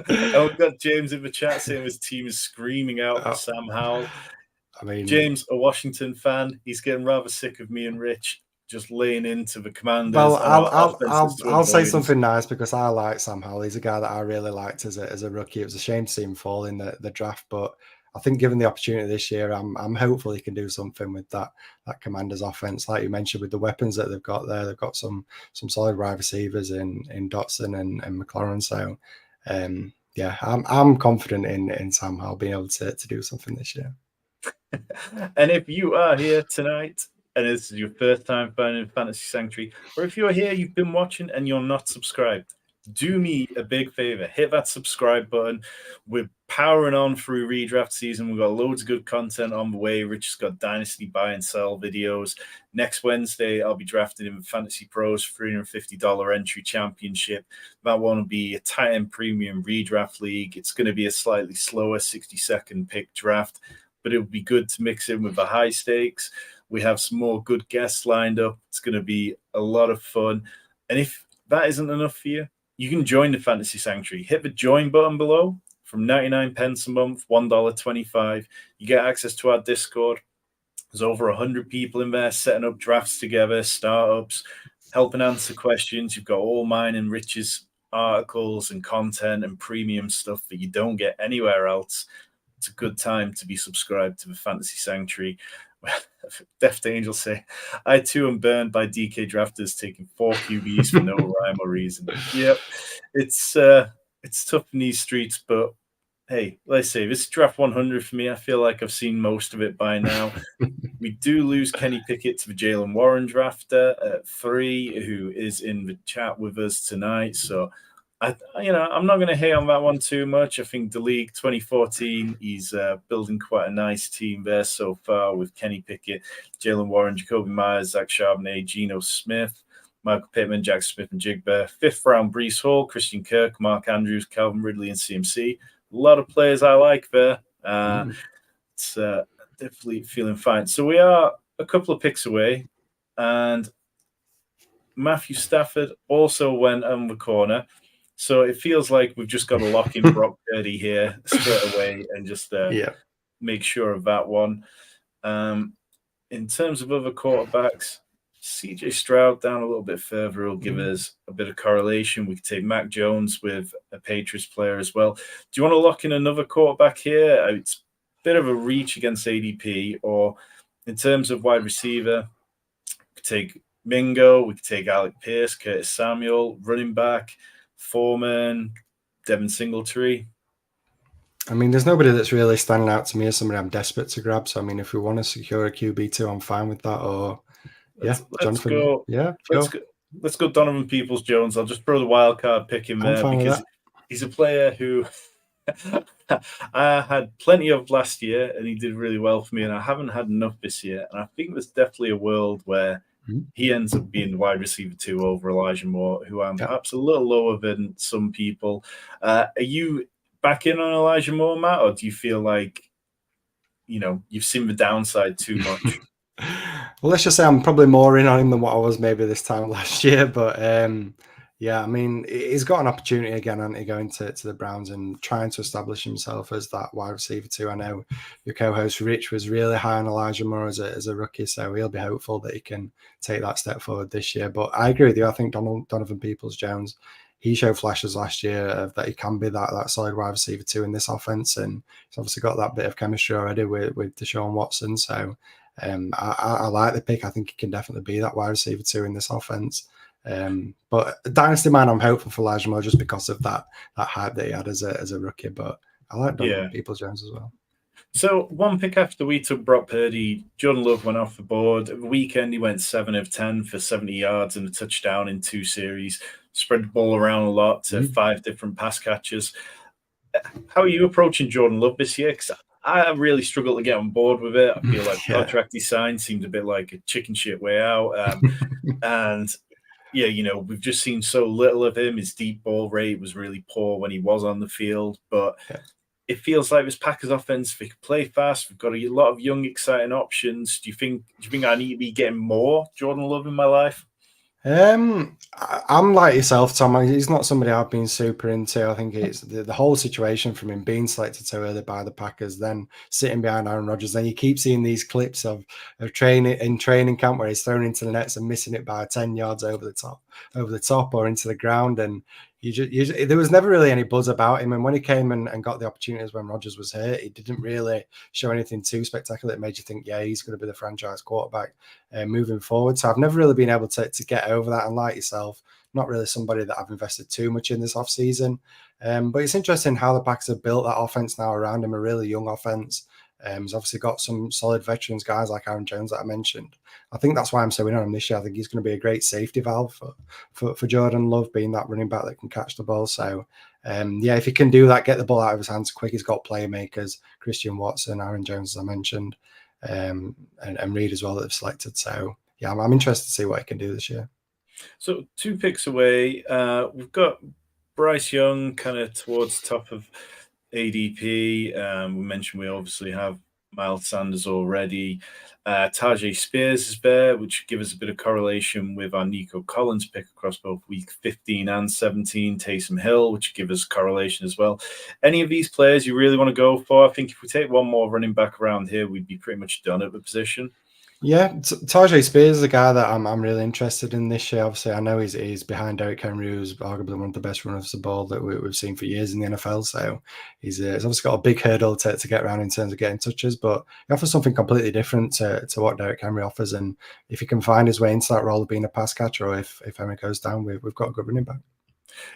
And we've got James in the chat saying his team is screaming out for Sam Howell. I mean, James, a Washington fan, he's getting rather sick of me and Rich just laying into the Commanders. Well, I'll say something nice because I like Sam Howell. He's a guy that I really liked as a rookie. It was a shame to see him fall in the draft, but I think given the opportunity this year, I'm hopeful he can do something with that Commanders offense. Like you mentioned, with the weapons that they've got there, they've got some solid wide receivers in Dotson and McLaurin. So yeah, I'm confident in Sam Howell being able to do something this year. And if you are here tonight and this is your first time finding Fantasy Sanctuary, or if you're here, you've been watching and you're not subscribed, do me a big favor, hit that subscribe button. We're powering on through redraft season. We've got loads of good content on the way. Rich has got Dynasty buy and sell videos. Next Wednesday, I'll be drafting in FantasyPros $350 entry championship. That one will be a tight end premium redraft league. It's going to be a slightly slower 60-second pick draft, but it would be good to mix in with the high stakes. We have some more good guests lined up. It's going to be a lot of fun. And if that isn't enough for you, you can join the Fantasy Sanctuary. Hit the join button below. From 99 pence a month, $1.25. You get access to our Discord. There's over 100 people in there setting up drafts together, startups, helping answer questions. You've got all mine and Rich's articles and content and premium stuff that you don't get anywhere else. It's a good time to be subscribed to the Fantasy Sanctuary. Deft Angel say, I too am burned by DK drafters taking 4 QBs for no rhyme or reason. Yep, it's tough in these streets, but hey, let's say this is draft 100 for me. I feel like I've seen most of it by now. We do lose Kenny Pickett to the Jalen Warren drafter at 3, who is in the chat with us tonight. So I'm not going to hate on that one too much. I think the league 2014, he's building quite a nice team there so far with Kenny Pickett, Jalen Warren, Jacoby Myers, Zach Charbonnet, Geno Smith, Michael Pittman, Jack Smith and Jigba. 5th round, Breece Hall, Christian Kirk, Mark Andrews, Calvin Ridley, and CMC. A lot of players I like there. It's definitely feeling fine. So we are a couple of picks away, and Matthew Stafford also went on the corner. So it feels like we've just got to lock in Brock Purdy here straight away and just make sure of that one. In terms of other quarterbacks, CJ Stroud down a little bit further will give us a bit of correlation. We could take Mac Jones with a Patriots player as well. Do you want to lock in another quarterback here? It's a bit of a reach against ADP, or in terms of wide receiver, we could take Mingo, we could take Alec Pierce, Curtis Samuel, running back, Foreman, Devin Singletary. I mean, there's nobody that's really standing out to me as somebody I'm desperate to grab. So, I mean, if we want to secure a QB2, I'm fine with that. Or, let's go. Yeah, let's go Donovan Peoples-Jones. I'll just throw the wild card pick in there because he's a player who I had plenty of last year and he did really well for me, and I haven't had enough this year. And I think there's definitely a world where he ends up being the wide receiver 2 over Elijah Moore, who I'm perhaps a little lower than some people. Are you back in on Elijah Moore, Matt, or do you feel like, you've seen the downside too much? Well, let's just say I'm probably more in on him than what I was maybe this time last year. But I mean, he's got an opportunity again, hasn't he, going to the Browns and trying to establish himself as that wide receiver 2. I know your co-host Rich was really high on Elijah Moore as a rookie, so he'll be hopeful that he can take that step forward this year. But I agree with you. I think Donovan Peoples-Jones, he showed flashes last year of that he can be that solid wide receiver 2 in this offense, and he's obviously got that bit of chemistry already with Deshaun Watson. So I like the pick. I think he can definitely be that wide receiver 2 in this offense. But Dynasty man, I'm hopeful for Elijah Moore just because of that hype that he had as a rookie. But I like Donovan Peoples-Jones as well. So one pick after we took Brock Purdy, Jordan Love went off the board. The weekend he went 7 of 10 for 70 yards and a touchdown in 2 series. Spread the ball around a lot to 5 different pass catchers. How are you approaching Jordan Love this year? Because I really struggle to get on board with it. I feel like the contract he signed seemed a bit like a chicken shit way out. And we've just seen so little of him. His deep ball rate was really poor when he was on the field. But it feels like this Packers offense, they can play fast. We've got a lot of young, exciting options. Do you think I need to be getting more Jordan Love in my life? I'm like yourself, Tom. He's not somebody I've been super into. I think it's the whole situation from him being selected so early by the Packers, then sitting behind Aaron Rodgers. Then you keep seeing these clips of training camp where he's thrown into the nets and missing it by 10 yards over the top or into the ground. And there was never really any buzz about him. And when he came and got the opportunities when Rodgers was hurt, he didn't really show anything too spectacular. It made you think, yeah, he's going to be the franchise quarterback moving forward. So I've never really been able to get over that. And like yourself, not really somebody that I've invested too much in this offseason. But it's interesting how the Packers have built that offense now around him, a really young offense. He's obviously got some solid veterans, guys like Aaron Jones that I mentioned. I think that's why I'm so in on him this year. I think he's going to be a great safety valve for Jordan Love, being that running back that can catch the ball. So, yeah, if he can do that, get the ball out of his hands quick, he's got playmakers, Christian Watson, Aaron Jones, as I mentioned, and Reed as well that they've selected. So, yeah, I'm interested to see what he can do this year. So 2 picks away, we've got Bryce Young kind of towards the top of ADP. We mentioned we obviously have Miles Sanders already. Tajay Spears is there, which gives us a bit of correlation with our Nico Collins pick across both week 15 and 17. Taysom Hill, which gives us correlation as well. Any of these players you really want to go for? I think if we take one more running back around here, we'd be pretty much done at the position. Yeah, Tajay Spears is a guy that I'm really interested in this year. Obviously, I know he's behind Derrick Henry, who's arguably one of the best runners of the ball that we've seen for years in the NFL. So he's obviously got a big hurdle to get around in terms of getting touches, but he offers something completely different to what Derrick Henry offers. And if he can find his way into that role of being a pass catcher, or if Henry goes down, we've got a good running back.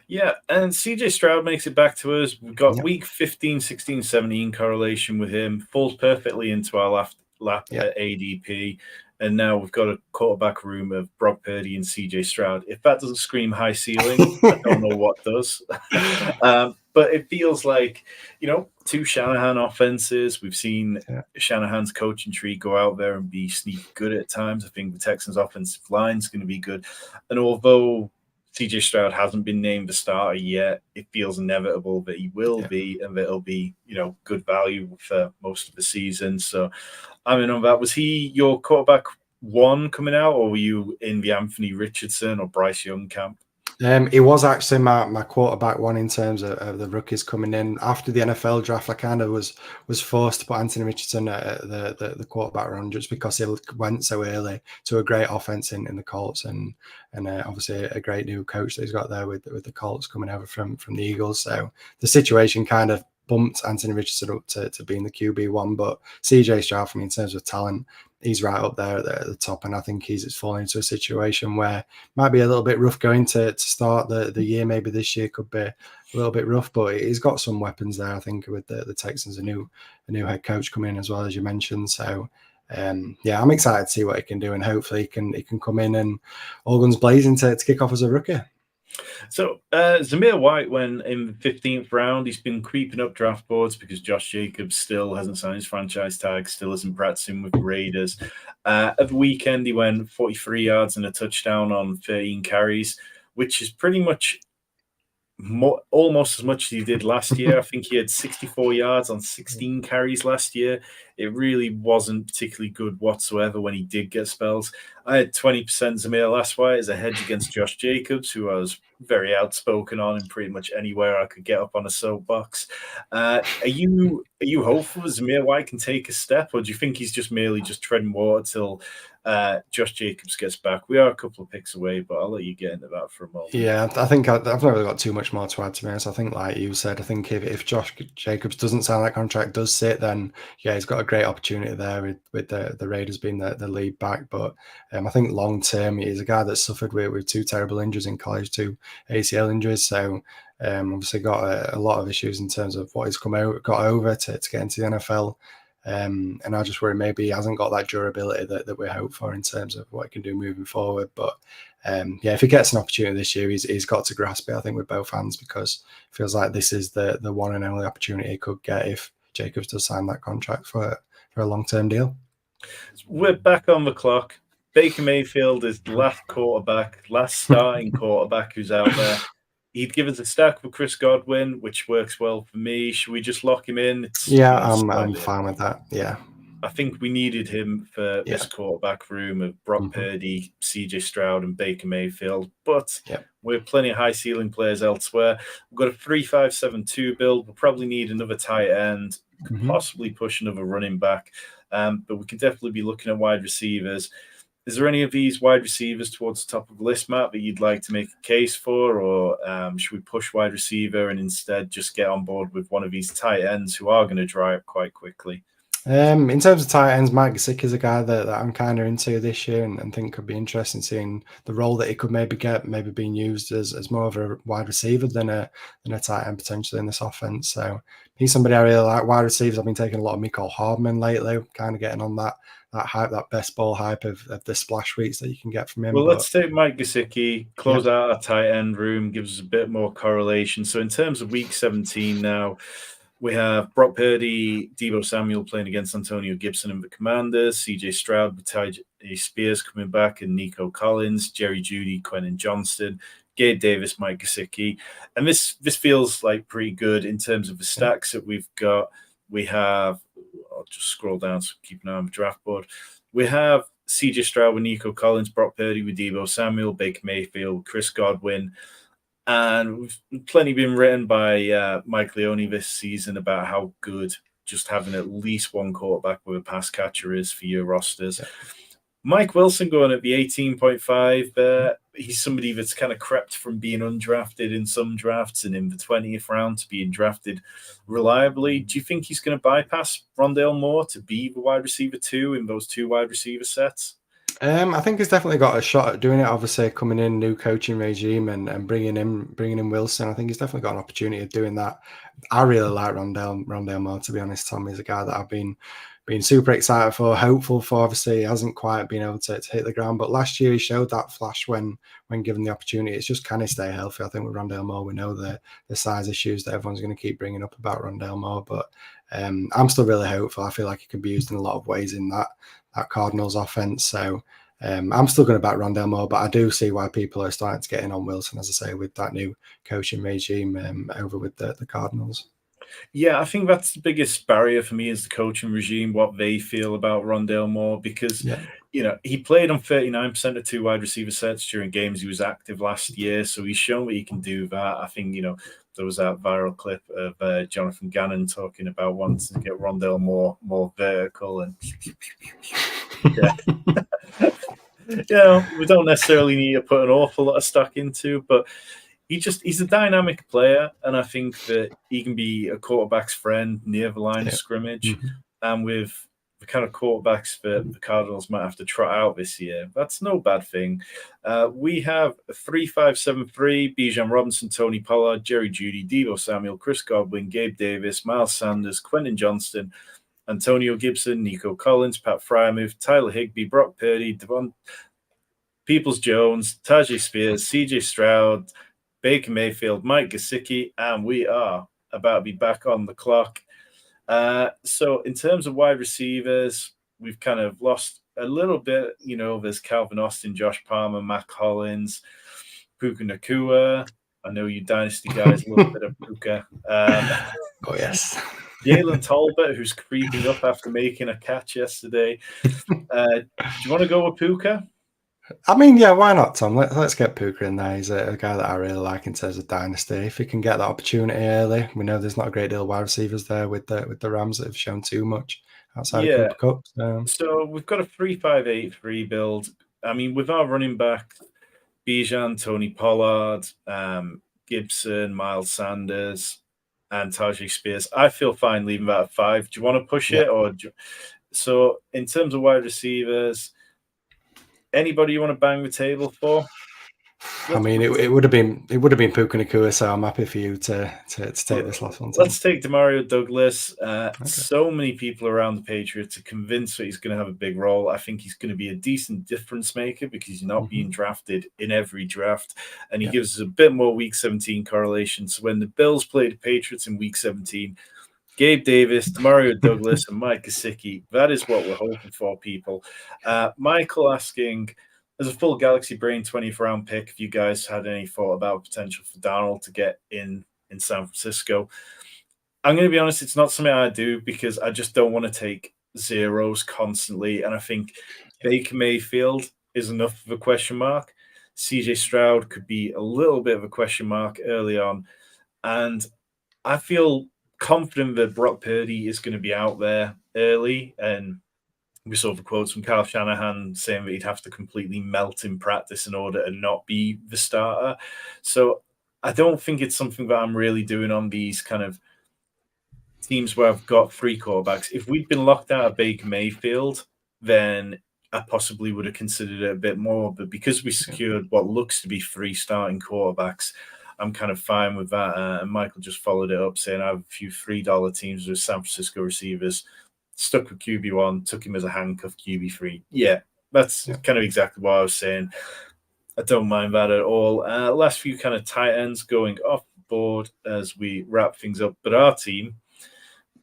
Yeah, and CJ Stroud makes it back to us. We've got week 15, 16, 17 correlation with him. Falls perfectly into our lap at ADP. And now we've got a quarterback room of Brock Purdy and CJ Stroud. If that doesn't scream high ceiling, I don't know what does. But it feels like, 2 Shanahan offenses. We've seen Shanahan's coaching tree go out there and be sneaky good at times. I think the Texans' offensive line is going to be good. And although CJ Stroud hasn't been named the starter yet, it feels inevitable that he will be, and that it'll be, good value for most of the season. So I'm in on that. Was he your quarterback 1 coming out, or were you in the Anthony Richardson or Bryce Young camp? He was actually my quarterback 1 in terms of the rookies coming in after the NFL draft. I kind of was forced to put Anthony Richardson at the quarterback round just because he went so early to a great offense in the Colts and obviously a great new coach that he's got there with the Colts coming over from the Eagles. So the situation kind of bumped Anthony Richardson up to being the QB1, but CJ Stroud, for me, in terms of talent, he's right up there at the top, and I think he's fallen into a situation where it might be a little bit rough going to start the year. Maybe this year could be a little bit rough, but he's got some weapons there. I think with the Texans, a new head coach coming in as well, as you mentioned. So yeah, I'm excited to see what he can do, and hopefully he can come in and all guns blazing to kick off as a rookie. So Zamir White went in the 15th round. He's been creeping up draft boards because Josh Jacobs still hasn't signed his franchise tag, still isn't practicing with the Raiders. At the weekend, he went 43 yards and a touchdown on 13 carries, which is pretty much almost as much as he did last year. I think he had 64 yards on 16 carries last year. It really wasn't particularly good whatsoever when he did get spells. I had 20% Zamir last White as a hedge against Josh Jacobs, who I was very outspoken on in pretty much anywhere I could get up on a soapbox. Are you hopeful Zamir White can take a step, or do you think he's just merely treading water till Josh Jacobs gets back? We are a couple of picks away, but I'll let you get into that for a moment. Yeah, I think I've not really got too much more to add, to be honest. I think, like you said, I think if Josh Jacobs doesn't sign that contract, does sit, then yeah, he's got a great opportunity there with the Raiders being the lead back. But I think long term, he's a guy that suffered with 2 terrible injuries in college, 2 ACL injuries. So obviously got a lot of issues in terms of what he's got over to get into the NFL. And I just worry maybe he hasn't got that durability that we hope for in terms of what he can do moving forward. But yeah, if he gets an opportunity this year, he's got to grasp it, I think, with both hands, because it feels like this is the one and only opportunity he could get if Jacobs does sign that contract for a long-term deal. We're back on the clock. Baker Mayfield is the last starting quarterback who's out there. He'd give us a stack with Chris Godwin, which works well for me. Should we just lock him in? I'm fine with that. Yeah. I think we needed him for this quarterback room of Brock Purdy, CJ Stroud, and Baker Mayfield. But we're plenty of high ceiling players elsewhere. We've got a 3-5-7-2 build. We'll probably need another tight end, possibly push another running back. But we can definitely be looking at wide receivers. Is there any of these wide receivers towards the top of the list, Matt, that you'd like to make a case for, or should we push wide receiver and instead just get on board with one of these tight ends who are going to dry up quite quickly? In terms of tight ends, Mike Gesicki is a guy that I'm kind of into this year and think could be interesting seeing the role that he could maybe get, maybe being used as more of a wide receiver than a tight end potentially in this offense. So he's somebody I really like. Wide receivers, I've been taking a lot of Mecole Hardman lately, kind of getting on that hype, that best ball hype of the splash weeks that you can get from him. Well, let's take Mike Gesicki, close out our tight end room, gives us a bit more correlation. So in terms of week 17 now, we have Brock Purdy, Deebo Samuel playing against Antonio Gibson and the Commanders, CJ Stroud with Ty Spears coming back, and Nico Collins, Jerry Jeudy, Quentin Johnston, Gabe Davis, Mike Gesicki. And this feels like pretty good in terms of the stacks that we've got. We have, I'll just scroll down so keep an eye on the draft board. We have CJ Stroud with Nico Collins, Brock Purdy with Deebo Samuel, Baker Mayfield, Chris Godwin. And we've plenty been written by Mike Leone this season about how good just having at least one quarterback with a pass catcher is for your rosters. Yeah. Mike Wilson going at the 18.5. He's somebody that's kind of crept from being undrafted in some drafts and in the 20th round to being drafted reliably. Do you think he's going to bypass Rondale Moore to be the wide receiver 2 in those 2 wide receiver sets? I think he's definitely got a shot at doing it. Obviously, coming in, new coaching regime and bringing in Wilson. I think he's definitely got an opportunity of doing that. I really like Rondale Moore, to be honest. Tom is a guy that I've been super excited for, hopeful for. Obviously, he hasn't quite been able to hit the ground, but last year he showed that flash when given the opportunity. It's just, can he stay healthy? I think with Rondale Moore, we know the size issues that everyone's going to keep bringing up about Rondale Moore, but I'm still really hopeful. I feel like he can be used in a lot of ways in that Cardinals offense. So I'm still going to back Rondale Moore, but I do see why people are starting to get in on Wilson, as I say, with that new coaching regime over with the Cardinals. Yeah, I think that's the biggest barrier for me is the coaching regime, what they feel about Rondale Moore, because he played on 39% of 2 wide receiver sets during games he was active last year, so he's shown that he can do that. I think, there was that viral clip of Jonathan Gannon talking about wanting to get Rondale more vertical and we don't necessarily need to put an awful lot of stock into, but he's a dynamic player, and I think that he can be a quarterback's friend near the line of scrimmage. Mm-hmm. And with the kind of quarterbacks that the Cardinals might have to trot out this year, that's no bad thing. We have 3-5-7-3, Bijan Robinson, Tony Pollard, Jerry Jeudy, Deebo Samuel, Chris Godwin, Gabe Davis, Miles Sanders, Quentin Johnston, Antonio Gibson, Nico Collins, Pat Freiermuth, Tyler Higbee, Brock Purdy, Devon Peoples-Jones, Tajay Spears, CJ Stroud, Baker Mayfield, Mike Gesicki, and we are about to be back on the clock. So in terms of wide receivers, we've kind of lost a little bit. There's Calvin Austin, Josh Palmer, Matt Collins, Puka Nacua. I know you Dynasty guys a little bit of Puka. Oh, yes. Jalen Tolbert, who's creeping up after making a catch yesterday. Do you want to go with Puka? I mean, yeah, why not, Tom? Let's get Puka in there. He's a guy that I really like in terms of Dynasty. If he can get that opportunity early, we know there's not a great deal of wide receivers there with the Rams that have shown too much outside of Cooper Kupp. So we've got a 3-5-8-3 build. I mean, with our running back, Bijan, Tony Pollard, Gibson, Miles Sanders, and Tajay Spears, I feel fine leaving that at 5. Do you want to push it? So in terms of wide receivers, anybody you want to bang the table for? I mean, it would have been Puka Nacua, so I'm happy for you to take this last one. Let's take Demario Douglas. So many people around the Patriots are convinced that he's going to have a big role. I think he's going to be a decent difference maker because he's not being drafted in every draft, and he gives us a bit more Week 17 correlation. So when the Bills play the Patriots in Week 17, Gabe Davis, Demario Douglas, and Mike Gesicki. That is what we're hoping for, people. Michael asking, as a full Galaxy Brain 20th round pick, if you guys had any thought about potential for Darnold to get in San Francisco, I'm going to be honest, it's not something I do because I just don't want to take zeros constantly. And I think Baker Mayfield is enough of a question mark. CJ Stroud could be a little bit of a question mark early on. And I feel confident that Brock Purdy is going to be out there early and we saw the quotes from Kyle Shanahan saying that he'd have to completely melt in practice in order to not be the starter. So I don't think it's something that I'm really doing on these kind of teams where I've got 3 quarterbacks. If we'd been locked out of Baker Mayfield, then I possibly would have considered it a bit more. But because we secured what looks to be 3 starting quarterbacks, I'm kind of fine with that. And Michael just followed it up saying I have a few $3 teams with San Francisco receivers. Stuck with QB1, took him as a handcuff QB3. Yeah, that's kind of exactly what I was saying. I don't mind that at all. Last few kind of tight ends going off the board as we wrap things up. But our team,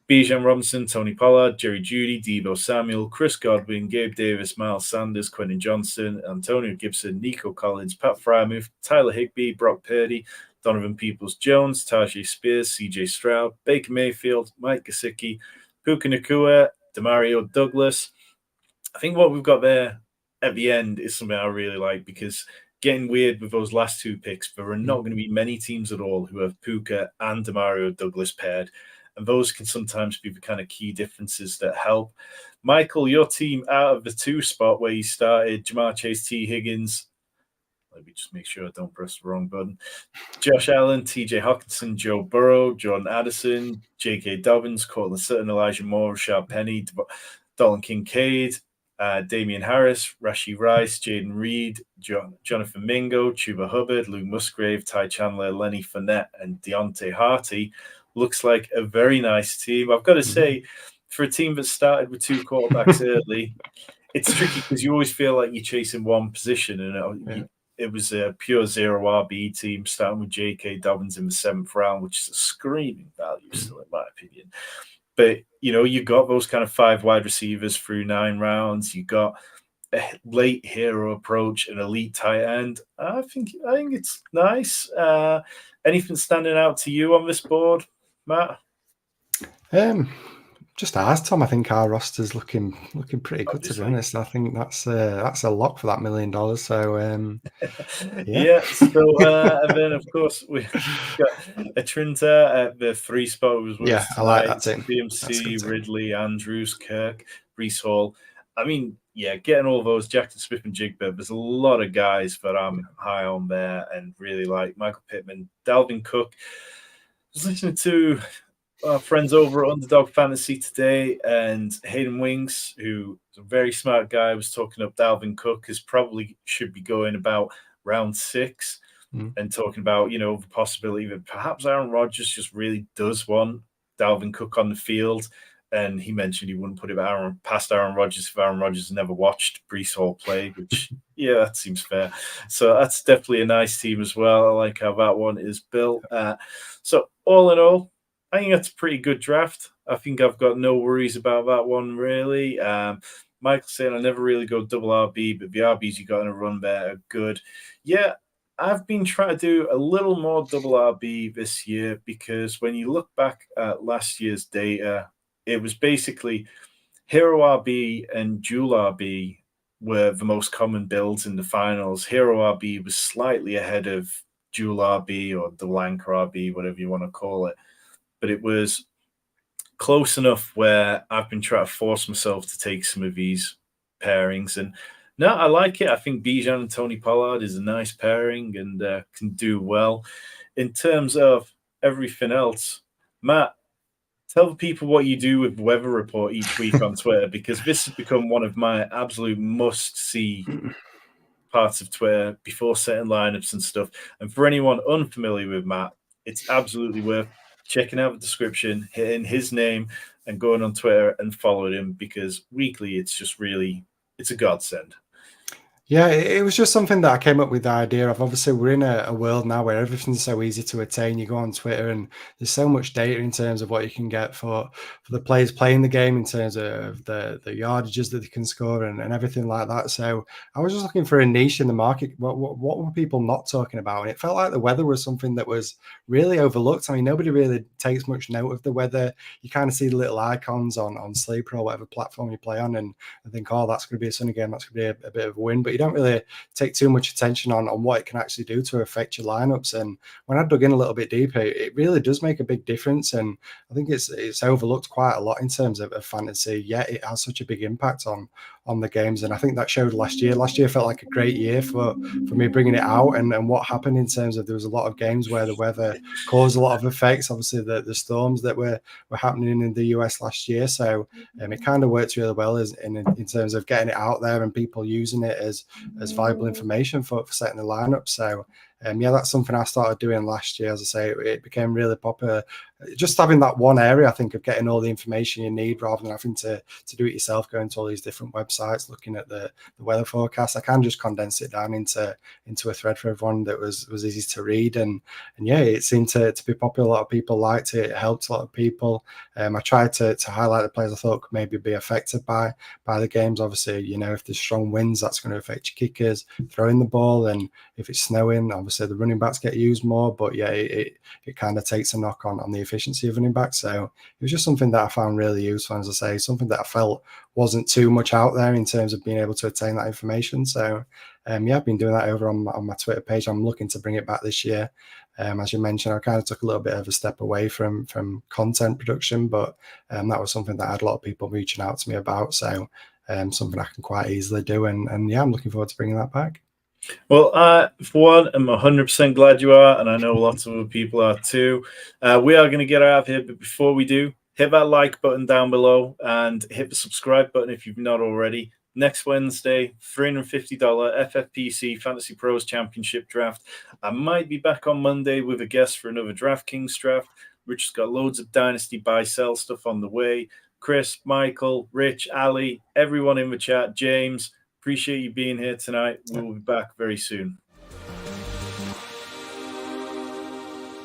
Bijan Robinson, Tony Pollard, Jerry Jeudy, Deebo Samuel, Chris Godwin, Gabe Davis, Miles Sanders, Quentin Johnson, Antonio Gibson, Nico Collins, Pat Freiermuth, Tyler Higbee, Brock Purdy, Donovan Peoples-Jones, Tajay Spears, CJ Stroud, Baker Mayfield, Mike Gesicki, Puka Nacua, Demario Douglas. I think what we've got there at the end is something I really like, because getting weird with those last 2 picks, there are not going to be many teams at all who have Puka and Demario Douglas paired. And those can sometimes be the kind of key differences that help. Michael, your team out of the 2 spot where you started, Jamar Chase, T. Higgins. Let me just make sure I don't press the wrong button. Josh Allen, TJ Hawkinson, Joe Burrow, Jordan Addison, J.K. Dobbins, Cortland Sutton, Elijah Moore, Rashad Penny, Dalton Kincaid, Damian Harris, Rashee Rice, Jaden Reed, Jonathan Mingo, Chuba Hubbard, Luke Musgrave, Ty Chandler, Lenny Fournette, and Deontay Harty. Looks like a very nice team. I've got to say, for a team that started with 2 quarterbacks early, it's tricky because you always feel like you're chasing one position, and it was a pure 0 RB team starting with J.K. Dobbins in the 7th round, which is a screaming value still, in my opinion. But, you got those kind of 5 wide receivers through 9 rounds. You got a late hero approach, an elite tight end. I think it's nice. Anything standing out to you on this board, Matt? Just ours, Tom. I think our roster's looking pretty good, to be honest. I think that's a lock for that $1 million. So yeah. So and then of course we've got a Trinta at the 3 spot. I like that team. BMC, Ridley, Andrews, Kirk, Breece Hall. I mean, getting all those, Jackson Smith and Jigba. There's a lot of guys that I'm high on there and really like. Michael Pittman, Dalvin Cook. I was listening to our friends over at Underdog Fantasy today, and Hayden Wings, who is a very smart guy, was talking up Dalvin Cook as probably should be going about round 6, and talking about, the possibility that perhaps Aaron Rodgers just really does want Dalvin Cook on the field. And he mentioned he wouldn't put it past Aaron Rodgers if Aaron Rodgers never watched Breece Hall play, which, that seems fair. So that's definitely a nice team as well. I like how that one is built. So all in all, I think that's a pretty good draft. I think I've got no worries about that one, really. Michael saying I never really go double RB, but the RBs you got in a run there are good. Yeah, I've been trying to do a little more double RB this year, because when you look back at last year's data, it was basically Hero RB and Dual RB were the most common builds in the finals. Hero RB was slightly ahead of Dual RB or Double Anchor RB, whatever you want to call it. But it was close enough where I've been trying to force myself to take some of these pairings. And no, I like it. I think Bijan and Tony Pollard is a nice pairing and can do well. In terms of everything else, Matt, tell the people what you do with Weather Report each week on Twitter, because this has become one of my absolute must-see parts of Twitter before setting lineups and stuff. And for anyone unfamiliar with Matt, it's absolutely worth checking out the description, hitting his name, and going on Twitter and following him, because weekly it's a godsend. Yeah, it was just something that I came up with the idea of. Obviously, we're in a world now where everything's so easy to attain. You go on Twitter and there's so much data in terms of what you can get for the players playing the game, in terms of the yardages that they can score and everything like that. So I was just looking for a niche in the market. What were people not talking about? And it felt like the weather was something that was really overlooked. I mean, nobody really takes much note of the weather. You kind of see the little icons on Sleeper or whatever platform you play on, and I think, oh, that's going to be a sunny game. That's going to be a bit of a win. But you don't really take too much attention on what it can actually do to affect your lineups. And when I dug in a little bit deeper, it really does make a big difference. And I think it's overlooked quite a lot in terms of fantasy, yet it has such a big impact on the games. And I think that showed last year. Last year felt like a great year for me bringing it out, and what happened in terms of there was a lot of games where the weather caused a lot of effects. Obviously, the storms that were happening in the US last year. So it kind of worked really well in terms of getting it out there and people using it as valuable information for setting the lineup. So yeah, that's something I started doing last year. As I say, it became really popular. Just having that one area, I think, of getting all the information you need rather than having to do it yourself, going to all these different websites, looking at the weather forecast. I can just condense it down into a thread for everyone that was easy to read. And yeah, it seemed to be popular. A lot of people liked it. It helped a lot of people. I tried to highlight the players I thought could maybe be affected by the games. Obviously, if there's strong winds, that's going to affect your kickers throwing the ball. And if it's snowing, obviously the running backs get used more. But yeah, it kind of takes a knock on the efficiency of running back. So it was just something that I found really useful. As I say, something that I felt wasn't too much out there in terms of being able to attain that information. So yeah, I've been doing that over on my Twitter page. I'm looking to bring it back this year. As you mentioned, I kind of took a little bit of a step away from content production, but that was something that I had a lot of people reaching out to me about. So something I can quite easily do. And yeah, I'm looking forward to bringing that back. Well, I, for one, am 100% glad you are, and I know lots of other people are too. We are going to get out of here, but before we do, hit that like button down below and hit the subscribe button if you've not already. Next Wednesday, $350 FFPC Fantasy Pros Championship draft. I might be back on Monday with a guest for another Draftkings draft. Rich has got loads of Dynasty buy-sell stuff on the way. Chris, Michael, Rich, Ali, everyone in the chat, James, appreciate you being here tonight. We'll be back very soon.